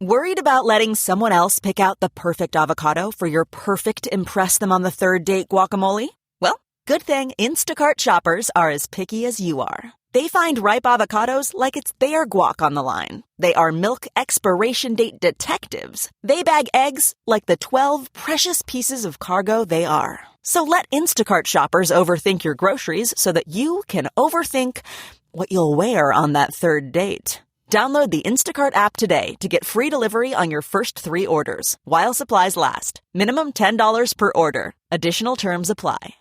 Worried about letting someone else pick out the perfect avocado for your perfect impress them on the third date guacamole? Well, good thing Instacart shoppers are as picky as you are. They find ripe avocados like it's their guac on the line. They are milk expiration date detectives. They bag eggs like the 12 precious pieces of cargo they are. So let Instacart shoppers overthink your groceries so that you can overthink what you'll wear on that third date. Download the Instacart app today to get free delivery on your first 3 orders, while supplies last. Minimum $10 per order. Additional terms apply.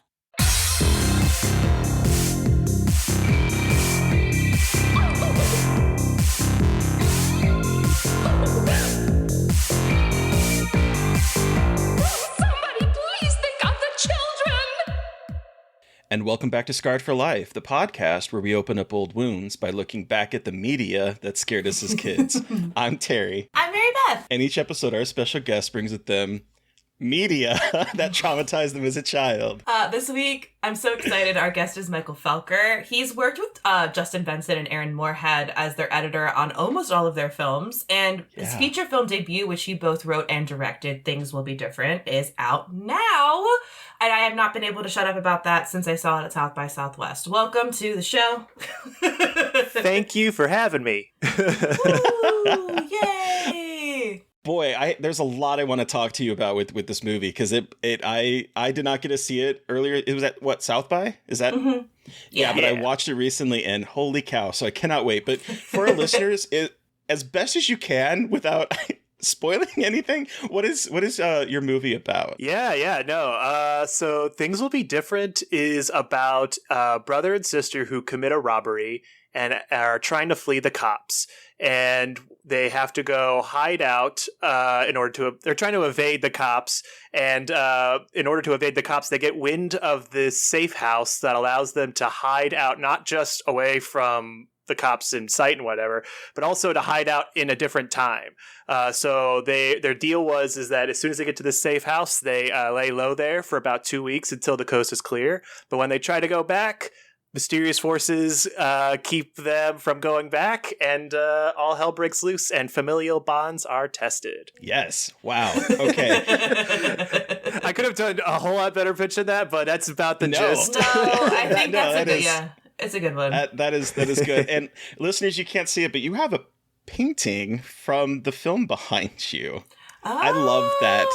And welcome back to Scarred for Life, the podcast where we open up old wounds by looking back at the media that scared us as kids. I'm Terry. I'm Mary Beth. And each episode, our special guest brings with them media that traumatized them as a child. This week, I'm so excited. Our guest is Michael Felker. He's worked with Justin Benson and Aaron Moorhead as their editor on almost all of their films. And his feature film debut, which he both wrote and directed, Things Will Be Different, is out now. And I have not been able to shut up about that since I saw it at South by Southwest. Welcome to the show. Thank you for having me. Woo, yay! Boy, there's a lot I want to talk to you about with this movie, because I did not get to see it earlier. It was at, what, South by? Is that? Mm-hmm. Yeah, but I watched it recently, and holy cow, so I cannot wait. But for our listeners, as best as you can, without spoiling anything, what is your movie about? So Things Will Be Different is about a brother and sister who commit a robbery and are trying to flee the cops. And they have to go hide out they're trying to evade the cops. And in order to evade the cops, they get wind of this safe house that allows them to hide out, not just away from the cops in sight and whatever, but also to hide out in a different time. So their deal is that as soon as they get to this safe house, they lay low there for about 2 weeks until the coast is clear. But when they try to go back, mysterious forces keep them from going back, and all hell breaks loose, and familial bonds are tested. Yes. Wow. Okay. I could have done a whole lot better pitch than that, but that's about the gist. No, I think it's a good one. That is good. And listeners, you can't see it, but you have a painting from the film behind you. Oh. I love that.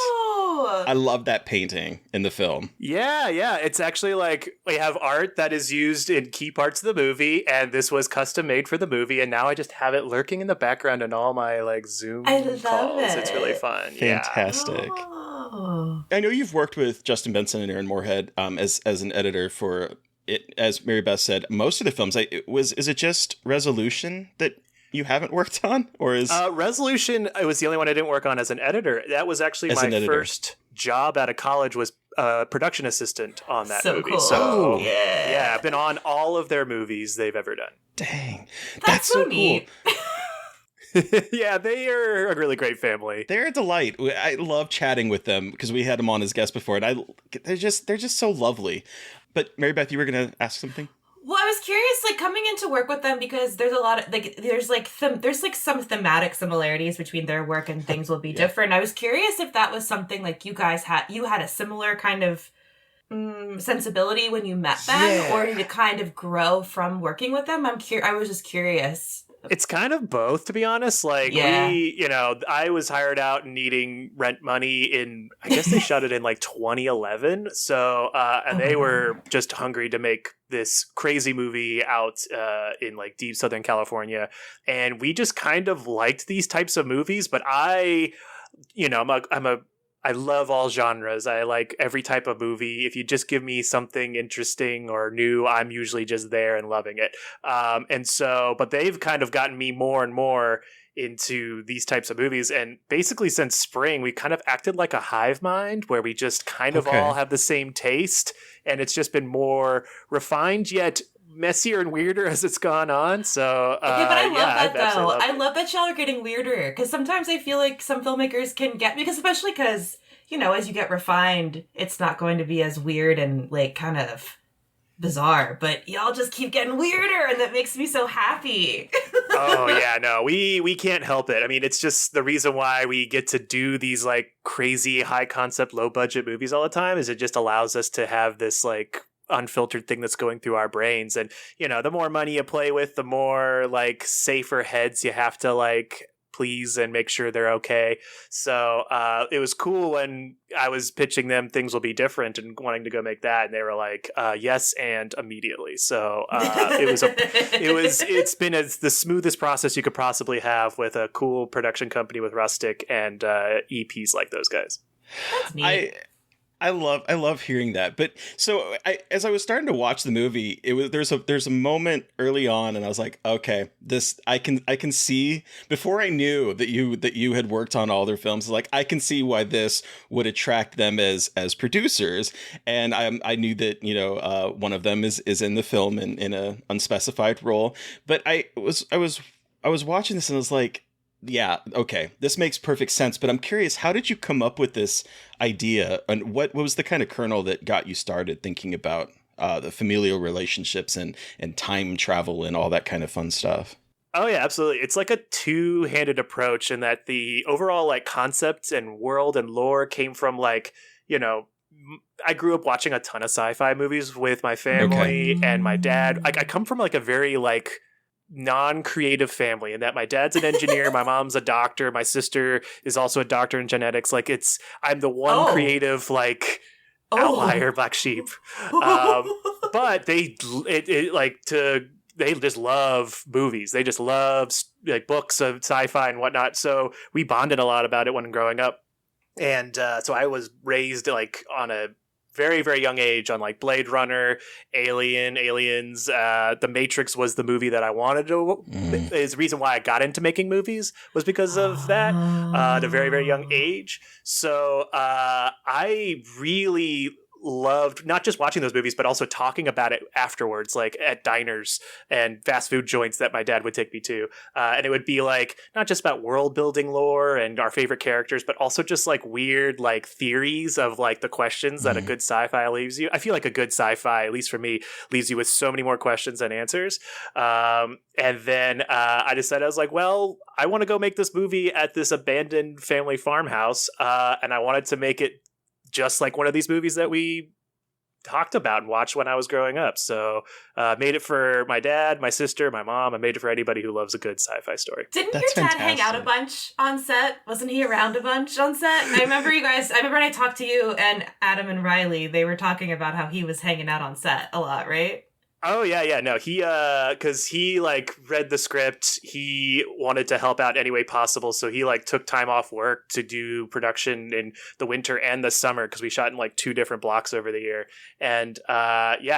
I love that painting in the film. Yeah. It's actually like we have art that is used in key parts of the movie, and this was custom made for the movie, and now I just have it lurking in the background in all my Zoom calls. It's really fun. Fantastic. Yeah. Oh. I know you've worked with Justin Benson and Aaron Moorhead as an editor for it. As Mary Beth said, most of the films. Is it just Resolution that you haven't worked on, or is Resolution? It was the only one I didn't work on as an editor. That was actually my first job out of college, was production assistant on that movie. Cool. So yeah, I've been on all of their movies they've ever done. Dang, that's so neat. Cool. Yeah, they are a really great family. They're a delight. I love chatting with them because we had them on as guests before, and they're just so lovely. But Mary Beth, you were going to ask something? Well, I was curious, coming into work with them, because there's a lot of, there's some thematic similarities between their work and Things Will Be Different. I was curious if that was something you guys had a similar kind of sensibility when you met them, or did it kind of grow from working with them? I was just curious. It's kind of both, to be honest. I was hired out needing rent money I guess they shot it in 2011. So, and they were just hungry to make this crazy movie out in deep Southern California. And we just kind of liked these types of movies, but I love all genres. I like every type of movie. If you just give me something interesting or new, I'm usually just there and loving it. But they've kind of gotten me more and more into these types of movies. And basically since spring, we kind of acted like a hive mind where we just kind of all have the same taste. And it's just been more refined, yet messier and weirder as it's gone on. So, but I love that though. I love that y'all are getting weirder, because sometimes I feel like some filmmakers can get, especially because, as you get refined, it's not going to be as weird and kind of bizarre, but y'all just keep getting weirder, and that makes me so happy. Oh yeah, no, we can't help it. I mean, it's just the reason why we get to do these like crazy high concept, low budget movies all the time is it just allows us to have this like unfiltered thing that's going through our brains. And the more money you play with, the more like safer heads you have to like please and make sure they're okay. So it was cool when I was pitching them Things Will Be Different and wanting to go make that, and they were like, yes, and immediately. So it's been the smoothest process you could possibly have with a cool production company with Rustic and EPs like those guys. That's neat. I love hearing that. But so as I was starting to watch the movie, there's a moment early on, and I was like, okay, this I can see before I knew that you had worked on all their films. Like I can see why this would attract them as producers, and I knew that one of them is in the film in a unspecified role. But I was watching this and I was like, yeah, okay, this makes perfect sense, but I'm curious, how did you come up with this idea, and what was the kind of kernel that got you started thinking about the familial relationships and time travel and all that kind of fun stuff? Oh yeah, absolutely. It's like a two-handed approach in that the overall like concept and world and lore came from like, I grew up watching a ton of sci-fi movies with my family and my dad. Like I come from like a very like non-creative family, and that my dad's an engineer, my mom's a doctor, my sister is also a doctor in genetics. Like I'm the one creative like outlier, black sheep. But they just love movies. They just love like books of sci-fi and whatnot. So we bonded a lot about it when growing up. And so I was raised like on a very, very young age on like Blade Runner, Aliens. The Matrix was the movie that I wanted to. Is the reason why I got into making movies was because of that at a very, very young age. So I really loved not just watching those movies, but also talking about it afterwards, like at diners and fast food joints that my dad would take me to. And it would be like, not just about world building lore and our favorite characters, but also just like weird, like theories of like the questions that a good sci-fi leaves you. I feel like a good sci-fi, at least for me, leaves you with so many more questions than answers. And then I decided, I was like, well, I want to go make this movie at this abandoned family farmhouse. And I wanted to make it just like one of these movies that we talked about and watched when I was growing up. So made it for my dad, my sister, my mom. I made it for anybody who loves a good sci-fi story. Didn't your dad hang out a bunch on set? Wasn't he around a bunch on set? I remember when I talked to you and Adam and Riley, they were talking about how he was hanging out on set a lot, right? Oh, yeah. No, he, cause he like read the script. He wanted to help out any way possible. So he like took time off work to do production in the winter and the summer. Cause we shot in like 2 different blocks over the year. And,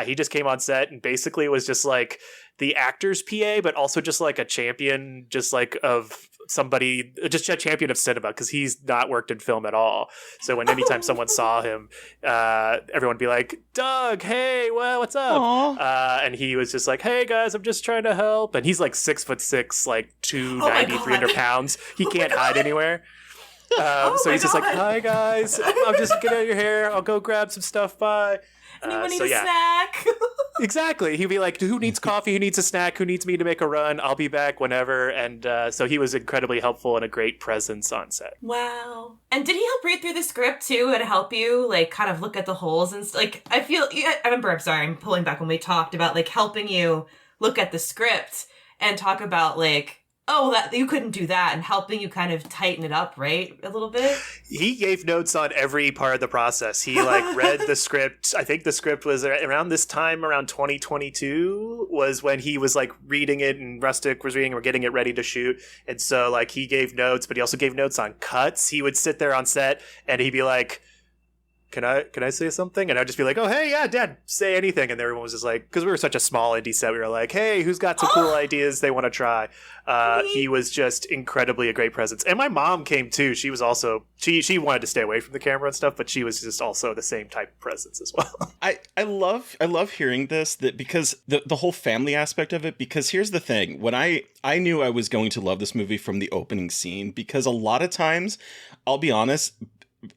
he just came on set and basically was just like the actor's PA, but also just like a champion, just like of somebody, just a champion of cinema, because he's not worked in film at all. So when anytime someone saw him, everyone would be like, Doug, hey, well, what's up? And he was just like, hey guys, I'm just trying to help. And he's like 6'6", like 290, 300 pounds. He can't hide anywhere. So he's just like, hi guys, I'm just getting out of your hair. I'll go grab some stuff. Bye. Anyone need a snack? Exactly. He'd be like, who needs coffee? Who needs a snack? Who needs me to make a run? I'll be back whenever. And so he was incredibly helpful and a great presence on set. Wow. And did he help read through the script too and help you like kind of look at the holes and like, I remember, I'm pulling back when we talked about like helping you look at the script and talk about like, oh, that you couldn't do that, and helping you kind of tighten it up, right? A little bit? He gave notes on every part of the process. He like read the script. I think the script was around this time, around 2022 was when he was like reading it and Rustic was reading, we're getting it ready to shoot. And so like he gave notes, but he also gave notes on cuts. He would sit there on set and he'd be like, can I say something? And I'd just be like, oh, hey, yeah, Dad, say anything. And everyone was just like, because we were such a small indie set, we were like, hey, who's got some cool ideas they want to try? He was just incredibly a great presence. And my mom came too. She was also, she wanted to stay away from the camera and stuff, but she was just also the same type of presence as well. I love hearing this, that because the whole family aspect of it, because here's the thing, when I knew I was going to love this movie from the opening scene, because a lot of times, I'll be honest,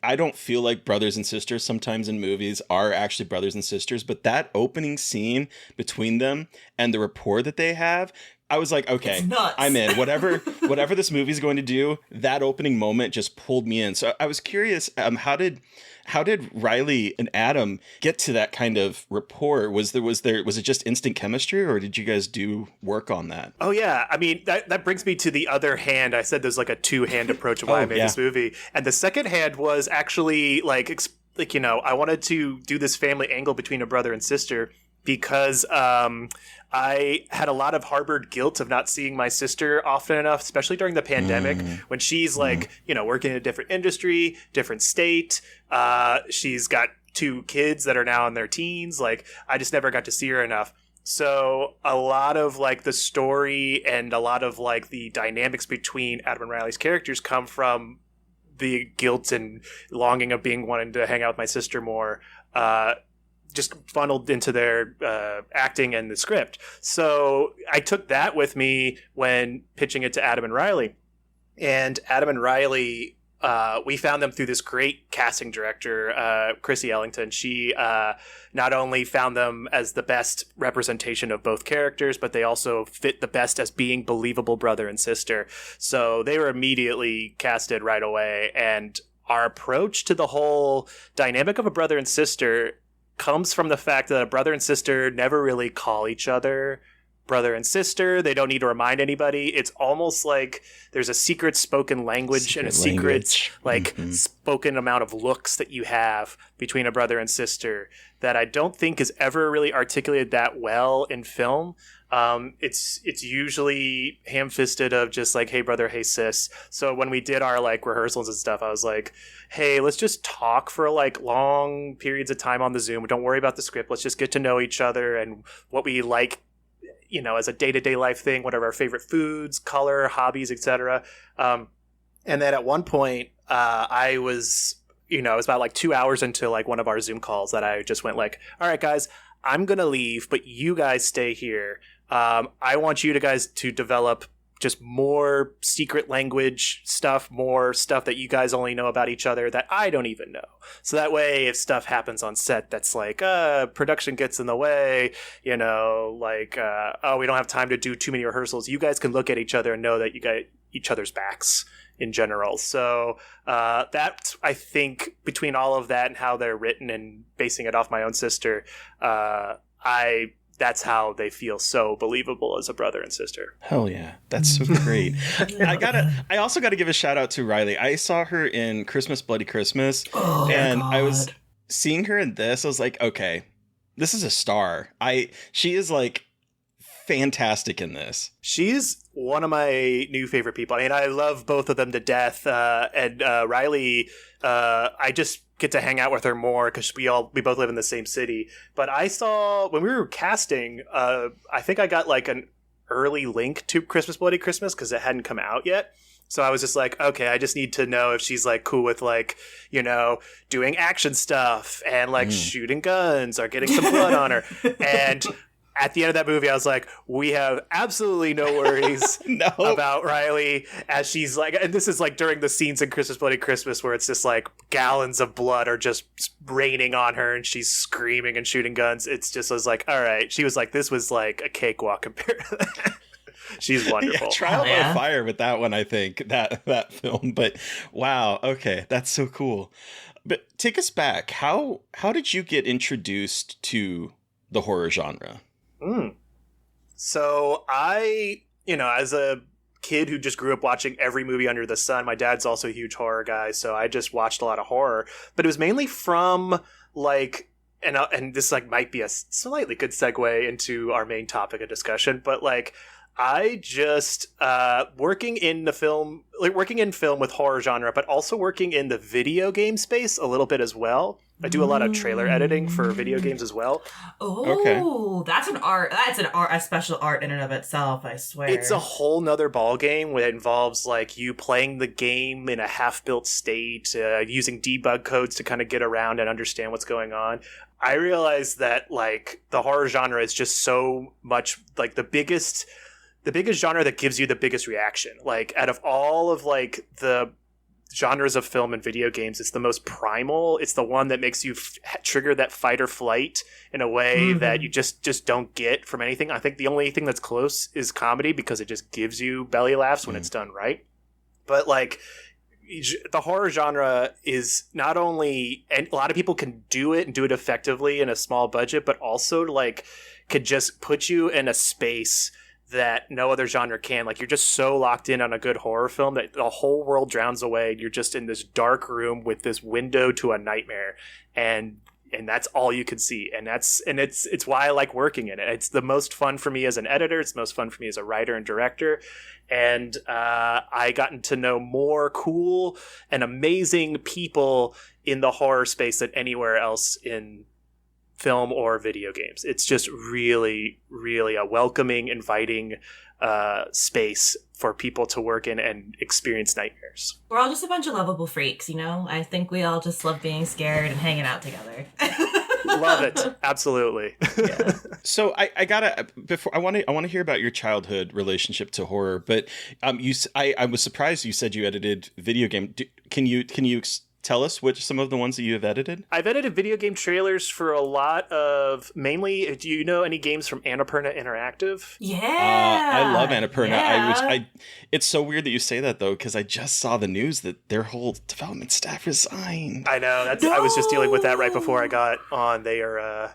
I don't feel like brothers and sisters sometimes in movies are actually brothers and sisters, but that opening scene between them and the rapport that they have, I was like, okay, I'm in. Whatever this movie's going to do, that opening moment just pulled me in. So I was curious, how did Riley and Adam get to that kind of rapport? Was it just instant chemistry, or did you guys do work on that? Oh yeah, I mean that brings me to the other hand. I said there's like a two-hand approach of why I made this movie, and the second hand was actually like I wanted to do this family angle between a brother and sister because I had a lot of harbored guilt of not seeing my sister often enough, especially during the pandemic when she's like, working in a different industry, different state. She's got 2 kids that are now in their teens. Like, I just never got to see her enough. So a lot of like the story and a lot of like the dynamics between Adam and Riley's characters come from the guilt and longing of wanting to hang out with my sister more. Just funneled into their acting and the script. So I took that with me when pitching it to Adam and Riley. And Adam and Riley, we found them through this great casting director, Chrissy Ellington. She not only found them as the best representation of both characters, but they also fit the best as being believable brother and sister. So they were immediately casted right away. And our approach to the whole dynamic of a brother and sister comes from the fact that a brother and sister never really call each other brother and sister. They don't need to remind anybody. It's almost like there's a secret spoken language and a secret spoken amount of looks that you have between a brother and sister that I don't think is ever really articulated that well in film. It's usually ham-fisted of just like, hey brother, hey sis. So when we did our like rehearsals and stuff, I was like, hey, let's just talk for like long periods of time on the Zoom. Don't worry about the script. Let's just get to know each other and what we like, as a day-to-day life thing, what are our favorite foods, color, hobbies, etc. And then at one point, I was about like 2 hours into like one of our Zoom calls that I just went like, all right, guys, I'm going to leave, but you guys stay here. I want you guys to develop just more secret language stuff, more stuff that you guys only know about each other that I don't even know. So that way, if stuff happens on set that's like, production gets in the way, we don't have time to do too many rehearsals, you guys can look at each other and know that you got each other's backs in general. So that's, I think, between all of that and how they're written and basing it off my own sister, that's how they feel so believable as a brother and sister. Hell yeah. That's so great. I also got to give a shout out to Riley. I saw her in Christmas, Bloody Christmas. And I was seeing her in this. I was like, okay, this is a star. She is like fantastic in this. She's one of my new favorite people. I mean, I love both of them to death. And Riley, I just get to hang out with her more because we both live in the same city. But I saw when we were casting, I think I got like an early link to Christmas Bloody Christmas because it hadn't come out yet. So I was just like, okay, I just need to know if she's like cool with like, doing action stuff and like shooting guns or getting some blood on her. And at the end of that movie, I was like, we have absolutely no worries about Riley as she's like, and this is like during the scenes in Christmas Bloody Christmas where it's just like gallons of blood are just raining on her and she's screaming and shooting guns. It's just, I was like, all right. She was like, this was like a cakewalk compared to that. She's wonderful. Yeah, trial by fire with that one, I think, that film. But wow, okay, that's so cool. But take us back. How did you get introduced to the horror genre? So I, as a kid who just grew up watching every movie under the sun, my dad's also a huge horror guy, so I just watched a lot of horror. But it was mainly from like, and this like might be a slightly good segue into our main topic of discussion, but like I just working in film with horror genre, but also working in the video game space a little bit as well. I do a lot of trailer editing for video games as well. Oh, okay. That's an art. That's a special art in and of itself, I swear. It's a whole nother ball game where it involves like you playing the game in a half-built state, using debug codes to kind of get around and understand what's going on. I realized that like the horror genre is just so much like the biggest genre that gives you the biggest reaction. Like out of all of like the genres of film and video games, it's the most primal. It's the one that makes you trigger that fight or flight in a way that you just don't get from anything. I think the only thing that's close is comedy, because it just gives you belly laughs when it's done right. But like, the horror genre is not only, and a lot of people can do it and do it effectively in a small budget, but also like could just put you in a space that no other genre can. Like, you're just so locked in on a good horror film that the whole world drowns away, and you're just in this dark room with this window to a nightmare, and that's all you can see. And it's why I like working in it. It's the most fun for me as an editor. It's the most fun for me as a writer and director. And I gotten to know more cool and amazing people in the horror space than anywhere else in film or video games. It's just really, really a welcoming, inviting space for people to work in and experience nightmares. We're all just a bunch of lovable freaks, you know? I think we all just love being scared and hanging out together. Love it. Absolutely. Yeah. So I gotta, before I want to hear about your childhood relationship to horror, but I was surprised you said you edited video game. Can you tell us which some of the ones that you have edited? I've edited video game trailers for a lot of, mainly, do you know any games from Annapurna Interactive? Yeah. I love Annapurna. Yeah. It's so weird that you say that, though, because I just saw the news that their whole development staff resigned. I know. I was just dealing with that right before I got on. They are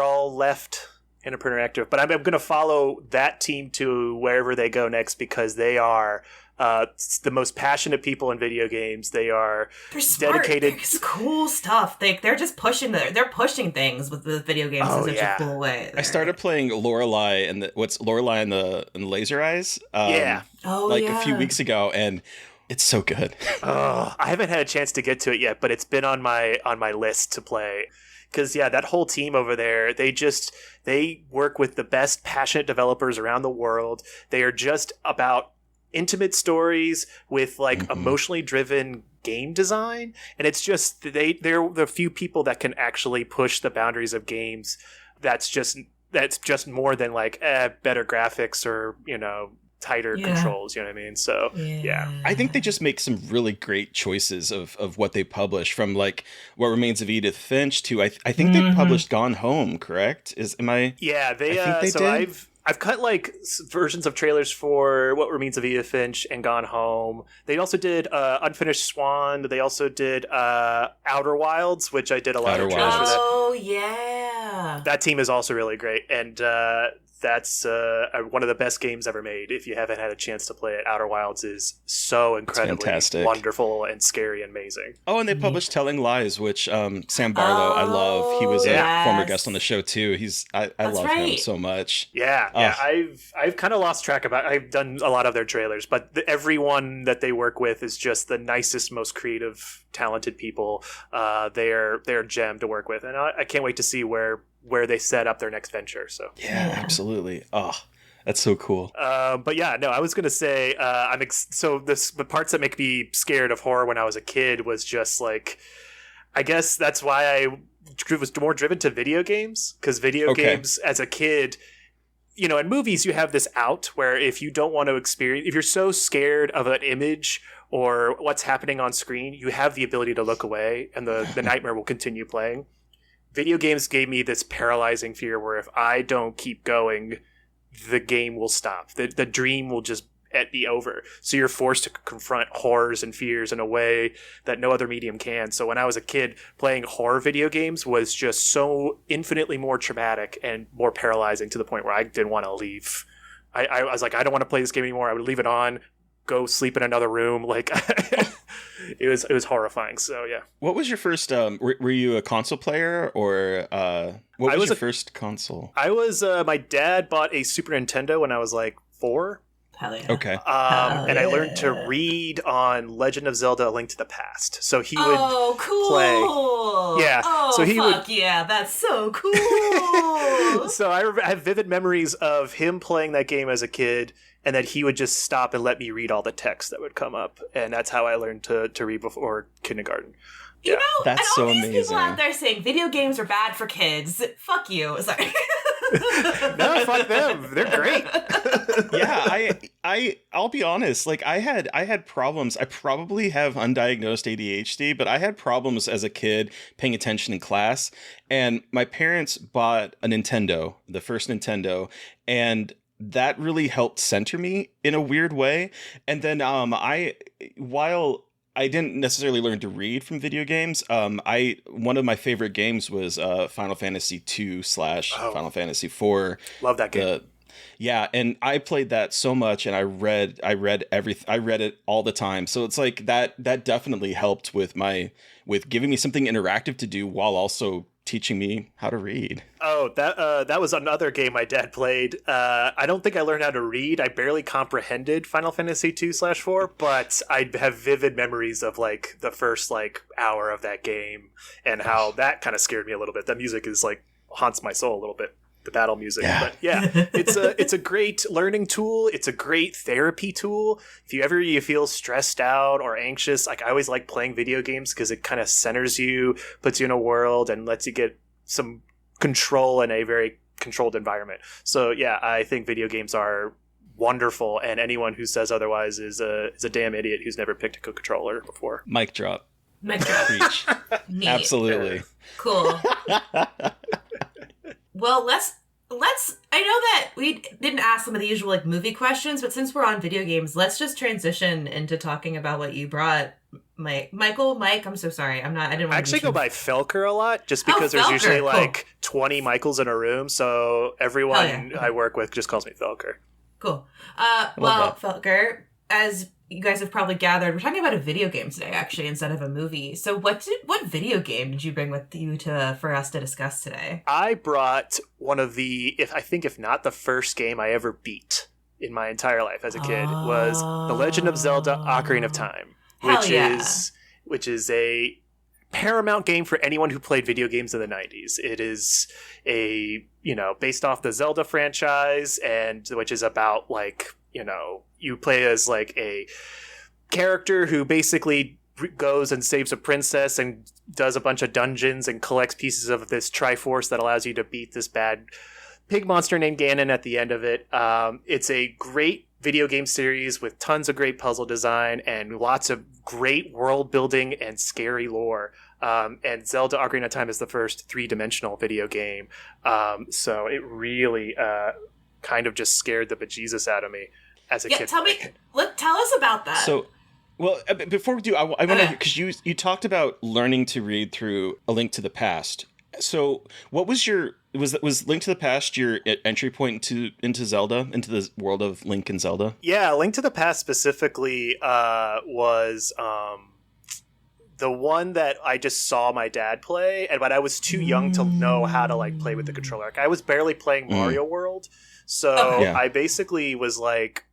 all left Annapurna Interactive, but I'm going to follow that team to wherever they go next, because they are the most passionate people in video games. They're dedicated. It's cool stuff. They're just pushing things with the video games in such a cool way. I started playing Lorelei and Lorelei and the Laser Eyes. A few weeks ago, and it's so good. I haven't had a chance to get to it yet, but it's been on my list to play. Because, that whole team over there, they work with the best passionate developers around the world. They are just about intimate stories with emotionally driven game design, and it's just they're the few people that can actually push the boundaries of games. That's just more than better graphics or tighter controls, you know what I mean? So I think they just make some really great choices of what they publish, from What Remains of Edith Finch to I think they published Gone Home, correct? I think they did. I've cut versions of trailers for What Remains of Edith Finch and Gone Home. They also did Unfinished Swan. They also did Outer Wilds, which I did a lot of trailers for that. Oh, yeah. That team is also really great. And that's one of the best games ever made. If you haven't had a chance to play it, Outer Wilds is so incredibly wonderful and scary and amazing. Oh, and they published Telling Lies, which Sam Barlow, I love. He was a former guest on the show too. I love him so much. I've kind of lost track of it. I've done a lot of their trailers, but everyone that they work with is just the nicest, most creative, talented people. They're a gem to work with, and I can't wait to see where they set up their next venture. So absolutely. Oh, that's so cool. I was gonna say the parts that make me scared of horror when I was a kid was just I guess that's why I was more driven to video games, because video games as a kid, in movies you have this out where if you don't want to experience, if you're so scared of an image or what's happening on screen, you have the ability to look away and the nightmare will continue playing. Video games gave me this paralyzing fear where if I don't keep going, the game will stop. The dream will just be over. So you're forced to confront horrors and fears in a way that no other medium can. So when I was a kid, playing horror video games was just so infinitely more traumatic and more paralyzing, to the point where I didn't want to leave. I was like, I don't want to play this game anymore. I would leave it on, go sleep in another room. It was horrifying. So yeah. What was your first? Were you a console player, or what was your first console? I was. My dad bought a Super Nintendo when I was 4. Hell yeah. Okay. And I learned to read on Legend of Zelda: A Link to the Past. So he would play. Yeah. So he would. Yeah, that's so cool. So I have vivid memories of him playing that game as a kid, and that he would just stop and let me read all the text that would come up. And that's how I learned to read before kindergarten. You know, that's and so all these amazing. people out there saying video games are bad for kids. Fuck you. Sorry. No, fuck them. They're great. Yeah, I'll be honest. Like I had problems. I probably have undiagnosed ADHD, but I had problems as a kid paying attention in class. And my parents bought a Nintendo, the first Nintendo, and that really helped center me in a weird way. And then while I didn't necessarily learn to read from video games, one of my favorite games was Final Fantasy 2 / Final Fantasy 4. Love that game. Yeah, and I played that so much, and I read it all the time. So it's like that definitely helped with giving me something interactive to do while also teaching me how to read. Oh, that was another game my dad played. I don't think I learned how to read. I barely comprehended Final Fantasy 2 / 4, but I have vivid memories of like the first like hour of that game and how that kind of scared me a little bit. That music is like haunts my soul a little bit. The battle music. Yeah. But yeah, it's a great learning tool. It's a great therapy tool. If you feel stressed out or anxious, like I always like playing video games because it kind of centers you, puts you in a world, and lets you get some control in a very controlled environment. So yeah, I think video games are wonderful, and anyone who says otherwise is a damn idiot who's never picked a controller before. Mic drop. Mic drop. Preach. Neat. Absolutely. Cool. Well, let's. I know that we didn't ask some of the usual like movie questions, but since we're on video games, let's just transition into talking about what you brought. Mike, I'm so sorry. I didn't want to actually go by Felker a lot, just because there's Felker. usually like Cool. 20 Michaels in a room, so everyone I work with just calls me Felker. Cool. Well, Felker, as you guys have probably gathered, we're talking about a video game today, actually, instead of a movie. So what video game did you bring with you for us to discuss today? I brought one of if not the first game I ever beat in my entire life as a kid was The Legend of Zelda: Ocarina of Time, which is a paramount game for anyone who played video games in the 90s. It is based off the Zelda franchise, and which is about like, you play as like a character who basically goes and saves a princess and does a bunch of dungeons and collects pieces of this Triforce that allows you to beat this bad pig monster named Ganon at the end of it. It's a great video game series with tons of great puzzle design and lots of great world building and scary lore. And Zelda Ocarina of Time is the first 3-dimensional video game. So it really kind of just scared the bejesus out of me as a kid. Tell us about that. So, well, before we do, I want to, because you talked about learning to read through A Link to the Past. So what was was Link to the Past your entry point into Zelda, into the world of Link and Zelda? Yeah, Link to the Past specifically was the one that I just saw my dad play, but I was too young to know how to like play with the controller. Like, I was barely playing Mario World, so I basically was like,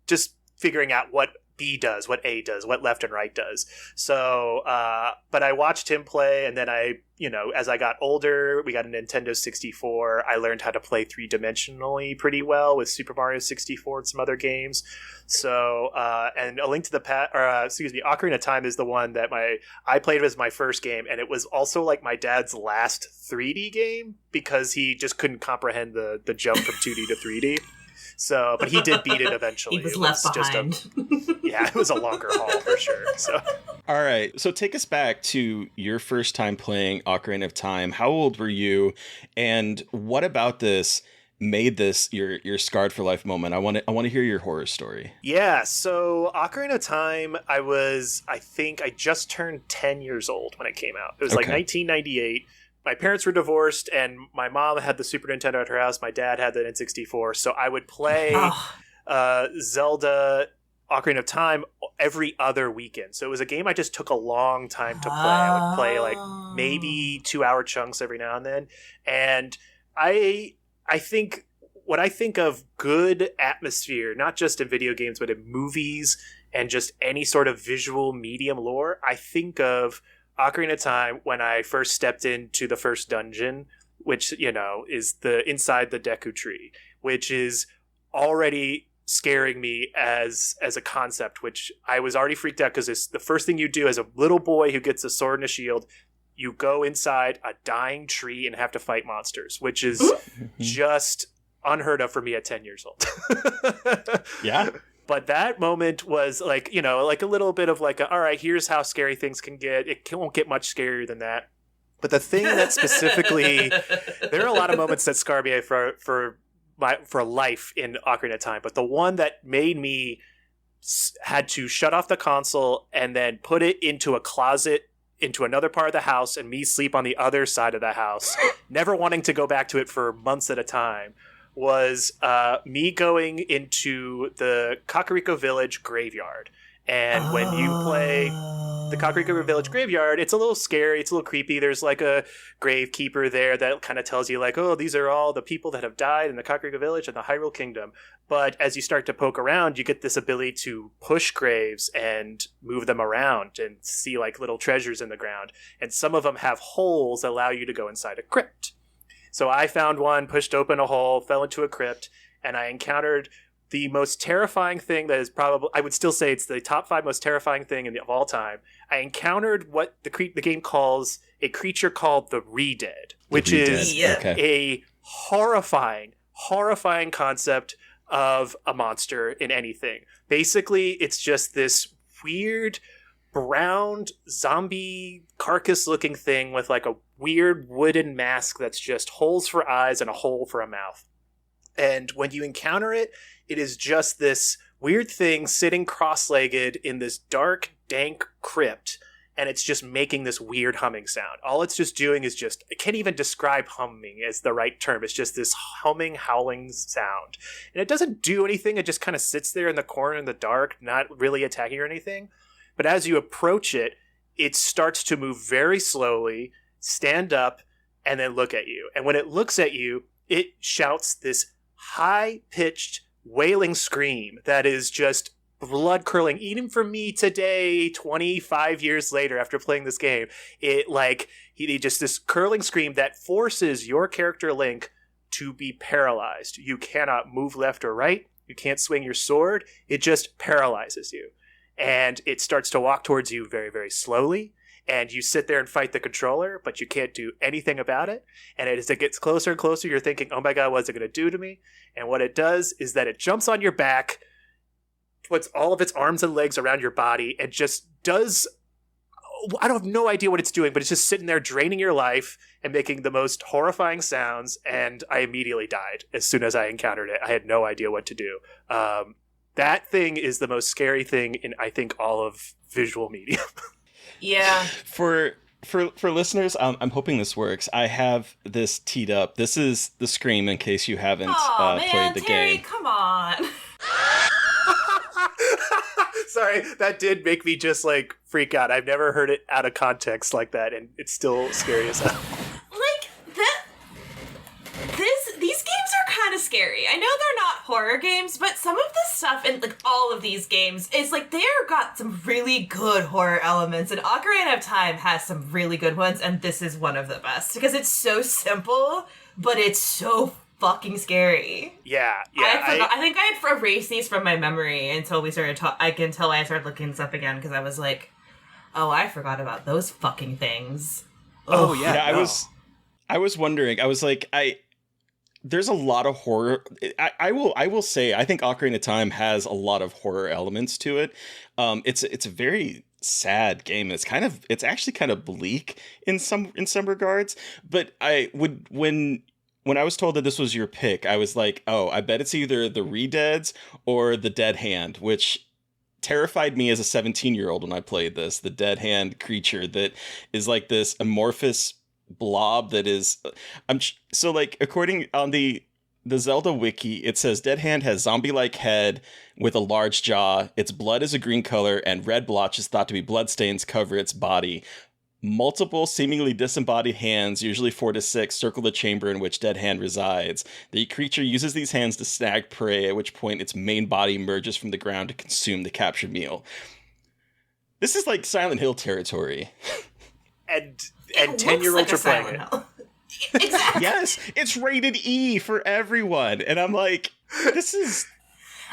just figuring out what B does, what A does, what left and right does. So, but I watched him play, and then as I got older, we got a Nintendo 64. I learned how to play 3-dimensionally pretty well with Super Mario 64 and some other games. So, and A Link to the Past, Ocarina of Time is the one that I played as my first game, and it was also like my dad's last 3D game because he just couldn't comprehend the jump from 2D to 3D. So, but he did beat it eventually. He was left behind. It was a longer haul for sure. So, all right. So take us back to your first time playing Ocarina of Time. How old were you, and what about this made this your scarred for life moment? I want to hear your horror story. Yeah. So Ocarina of Time, I think I just turned 10 years old when it came out. It was like 1998. My parents were divorced, and my mom had the Super Nintendo at her house. My dad had the N64. So I would play Zelda Ocarina of Time every other weekend. So it was a game I just took a long time to play. I would play like maybe 2-hour chunks every now and then. And I think what I think of good atmosphere, not just in video games, but in movies and just any sort of visual medium lore, I think of Ocarina of Time when I first stepped into the first dungeon, which, is inside the Deku Tree, which is already scaring me as a concept, which I was already freaked out because it's the first thing you do as a little boy who gets a sword and a shield. you go inside a dying tree and have to fight monsters, which is just unheard of for me at 10 years old. Yeah. But that moment was like, you know, like a little bit of like, all right, here's how scary things can get. It won't get much scarier than that. But the thing that specifically, there are a lot of moments that scar me for life in Ocarina of Time. But the one that made me had to shut off the console and then put it into a closet into another part of the house and me sleep on the other side of the house, never wanting to go back to it for months at a time, was me going into the Kakariko Village graveyard. And when you play the Kakariko Village graveyard, it's a little scary. It's a little creepy. There's like a gravekeeper there that kind of tells you like, oh, these are all the people that have died in the Kakariko Village and the Hyrule Kingdom. But as you start to poke around, you get this ability to push graves and move them around and see like little treasures in the ground. And some of them have holes that allow you to go inside a crypt. So I found one, pushed open a hole, fell into a crypt, and I encountered the most terrifying thing that is probably, I would still say it's the top 5 most terrifying thing of all time. I encountered what the game calls a creature called the Re-Dead, which is a horrifying concept of a monster in anything. Basically, it's just this weird brown zombie carcass looking thing with like a weird wooden mask that's just holes for eyes and a hole for a mouth. And when you encounter it, it is just this weird thing sitting cross-legged in this dark, dank crypt, and it's just making this weird humming sound. All it's just doing is just, I can't even describe humming as the right term. It's just this humming, howling sound. And it doesn't do anything. It just kind of sits there in the corner in the dark, not really attacking or anything. But as you approach it, it starts to move very slowly, stand up, and then look at you. And when it looks at you, it shouts this high-pitched, wailing scream that is just blood-curdling. Even for me today, 25 years later after playing this game, it like, he just this curling scream that forces your character Link to be paralyzed. You cannot move left or right. You can't swing your sword. It just paralyzes you. And it starts to walk towards you very, very slowly. And you sit there and fight the controller, but you can't do anything about it. And as it gets closer and closer, you're thinking, oh my God, what's it going to do to me? And what it does is that it jumps on your back, puts all of its arms and legs around your body, and just does, I don't have no idea what it's doing, but it's just sitting there draining your life and making the most horrifying sounds. And I immediately died as soon as I encountered it. I had no idea what to do. That thing is the most scary thing in, I think, all of visual media. Yeah. For listeners, I'm hoping this works. I have this teed up. This is the scream in case you haven't played the Terry, game. Come on. Sorry, that did make me just like freak out. I've never heard it out of context like that, and it's still scary as hell. Like these games are kind of scary. I know they're not horror games, but some of the stuff in like all of these games is like they're got some really good horror elements, and Ocarina of Time has some really good ones, and this is one of the best because it's so simple, but it's so fucking scary. Yeah. I think I had erased these from my memory until we started until I started looking this up again because I was like, oh, I forgot about those fucking things. Oh yeah. No. I was wondering. I was like, there's a lot of horror. I will say, I think Ocarina of Time has a lot of horror elements to it. It's a very sad game. It's actually kind of bleak in some regards. But when I was told that this was your pick, I was like, oh, I bet it's either the Re-Deads or the Dead Hand, which terrified me as a 17-year-old when I played this. The Dead Hand creature that is like this amorphous blob that is so like according on the Zelda wiki, it says Dead Hand has zombie-like head with a large jaw. Its blood is a green color, and red blotches thought to be bloodstains cover its body. Multiple seemingly disembodied hands, usually 4 to 6, circle the chamber in which Dead Hand resides. The creature uses these hands to snag prey, at which point its main body emerges from the ground to consume the captured meal. This is like Silent Hill territory. And 10-year-olds are playing it. Exactly. Yes, it's rated E for everyone. And I'm like, this is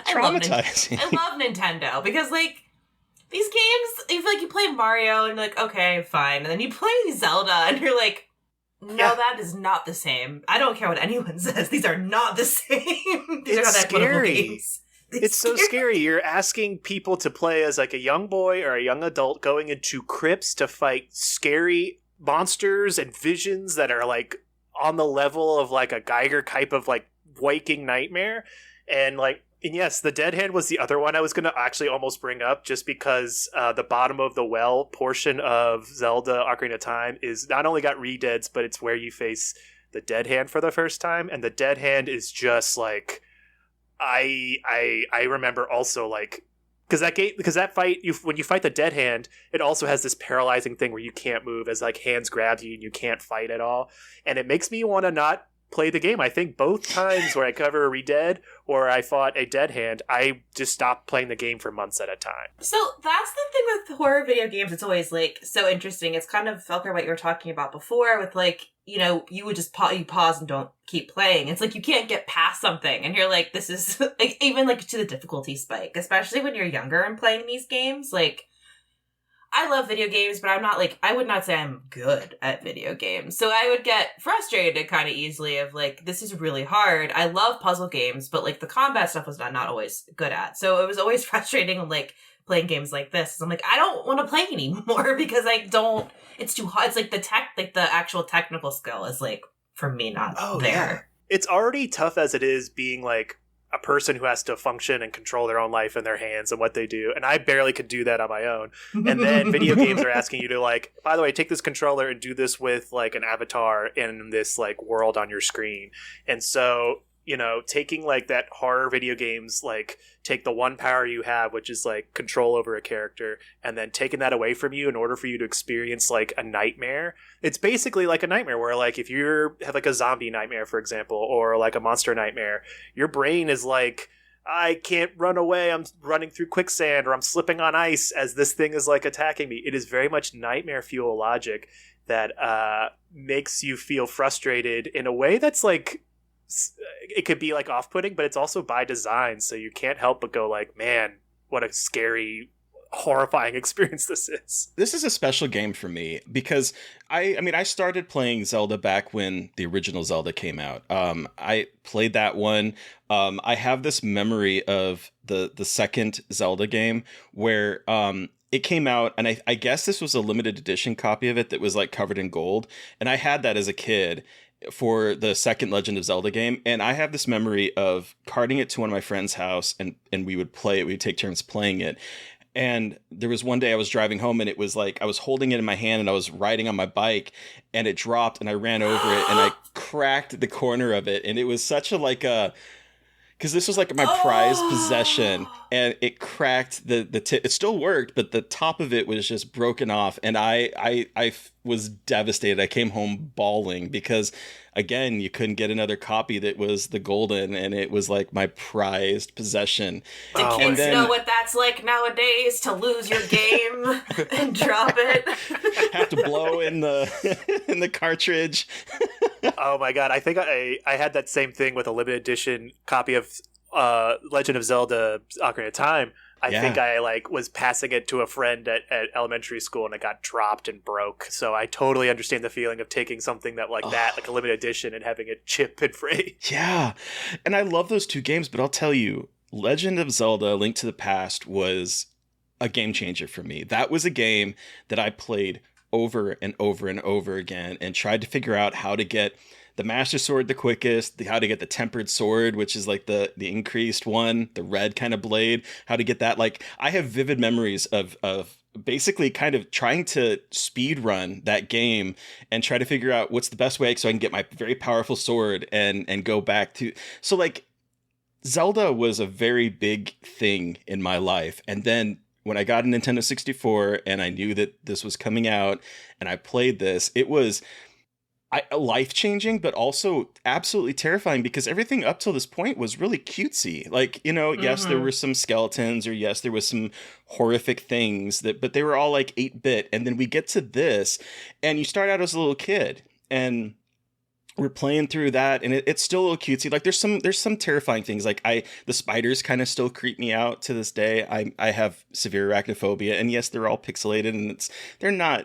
traumatizing. I love Nintendo because, like, these games, like, you play Mario and you're like, okay, fine. And then you play Zelda and you're like, no, that is not the same. I don't care what anyone says. These are not the same. These are not equitable games. It's so scary. You're asking people to play as like a young boy or a young adult going into crypts to fight scary monsters and visions that are like on the level of like a Geiger type of like waking nightmare. And yes, the dead hand was the other one I was going to actually almost bring up, just because the bottom of the well portion of Zelda Ocarina of Time is not only got re-deads, but it's where you face the dead hand for the first time. And the dead hand is just like, I remember also like, because that fight, when you fight the dead hand, it also has this paralyzing thing where you can't move as like hands grab you and you can't fight at all. And it makes me want to not play the game. I think both times where I cover a re-dead or I fought a dead hand, I just stopped playing the game for months at a time. So that's the thing with horror video games. It's always like so interesting. It's kind of, Felker, what you were talking about before with like, you know, you would just pause and don't keep playing. It's like you can't get past something and you're like, this is like, even like to the difficulty spike, especially when you're younger and playing these games. Like, I love video games, but I'm not like, I would not say I'm good at video games. So I would get frustrated kind of easily of like, this is really hard. I love puzzle games, but like the combat stuff was not always good at. So it was always frustrating like playing games like this. I'm like, I don't want to play anymore because it's too hard. It's like the actual technical skill is like, for me, not there. Yeah. It's already tough as it is being like a person who has to function and control their own life in their hands and what they do. And I barely could do that on my own. And then video games are asking you to like, by the way, take this controller and do this with like an avatar in this like world on your screen. And so, you know, taking like that horror video games, like take the one power you have, which is like control over a character, and then taking that away from you in order for you to experience like a nightmare. It's basically like a nightmare where like if you have like a zombie nightmare, for example, or like a monster nightmare, your brain is like, I can't run away, I'm running through quicksand, or I'm slipping on ice as this thing is like attacking me. It is very much nightmare fuel logic that makes you feel frustrated in a way that's like, it could be like off-putting, but it's also by design, so you can't help but go like, man, what a scary, horrifying experience this is. This is a special game for me because I started playing Zelda back when the original Zelda came out. I played that one. I have this memory of the second Zelda game where it came out, and I guess this was a limited edition copy of it that was like covered in gold, and I had that as a kid for the second Legend of Zelda game. And I have this memory of carting it to one of my friend's house and we would play it. We'd take turns playing it. And there was one day I was driving home and it was like, I was holding it in my hand and I was riding on my bike and it dropped and I ran over it and I cracked the corner of it. And it was such a because this was like my prized possession, and it cracked the tip. It still worked, but the top of it was just broken off, and I was devastated. I came home bawling because, again, you couldn't get another copy that was the golden, and it was like my prized possession. Do kids know what that's like nowadays, to lose your game and drop it? Have to blow in the cartridge. Oh my god, I think I had that same thing with a limited edition copy of Legend of Zelda Ocarina of Time. I think I was passing it to a friend at elementary school and it got dropped and broke. So I totally understand the feeling of taking something that like a limited edition, and having it chip and break. Yeah. And I love those two games, but I'll tell you, Legend of Zelda: Link to the Past was a game changer for me. That was a game that I played over and over and over again and tried to figure out how to get the Master Sword the quickest, how to get the Tempered Sword, which is like the increased one, the red kind of blade, how to get that. Like, I have vivid memories of basically kind of trying to speed run that game and try to figure out what's the best way so I can get my very powerful sword and go back to. So like, Zelda was a very big thing in my life. And then when I got a Nintendo 64 and I knew that this was coming out and I played this, it was life-changing, but also absolutely terrifying because everything up till this point was really cutesy. Like, you know, yes, there were some skeletons, or yes, there was some horrific things, but they were all like 8-bit. And then we get to this and you start out as a little kid, and we're playing through that, and it's still a little cutesy. Like there's some terrifying things. Like the spiders kind of still creep me out to this day. I have severe arachnophobia, and yes, they're all pixelated, and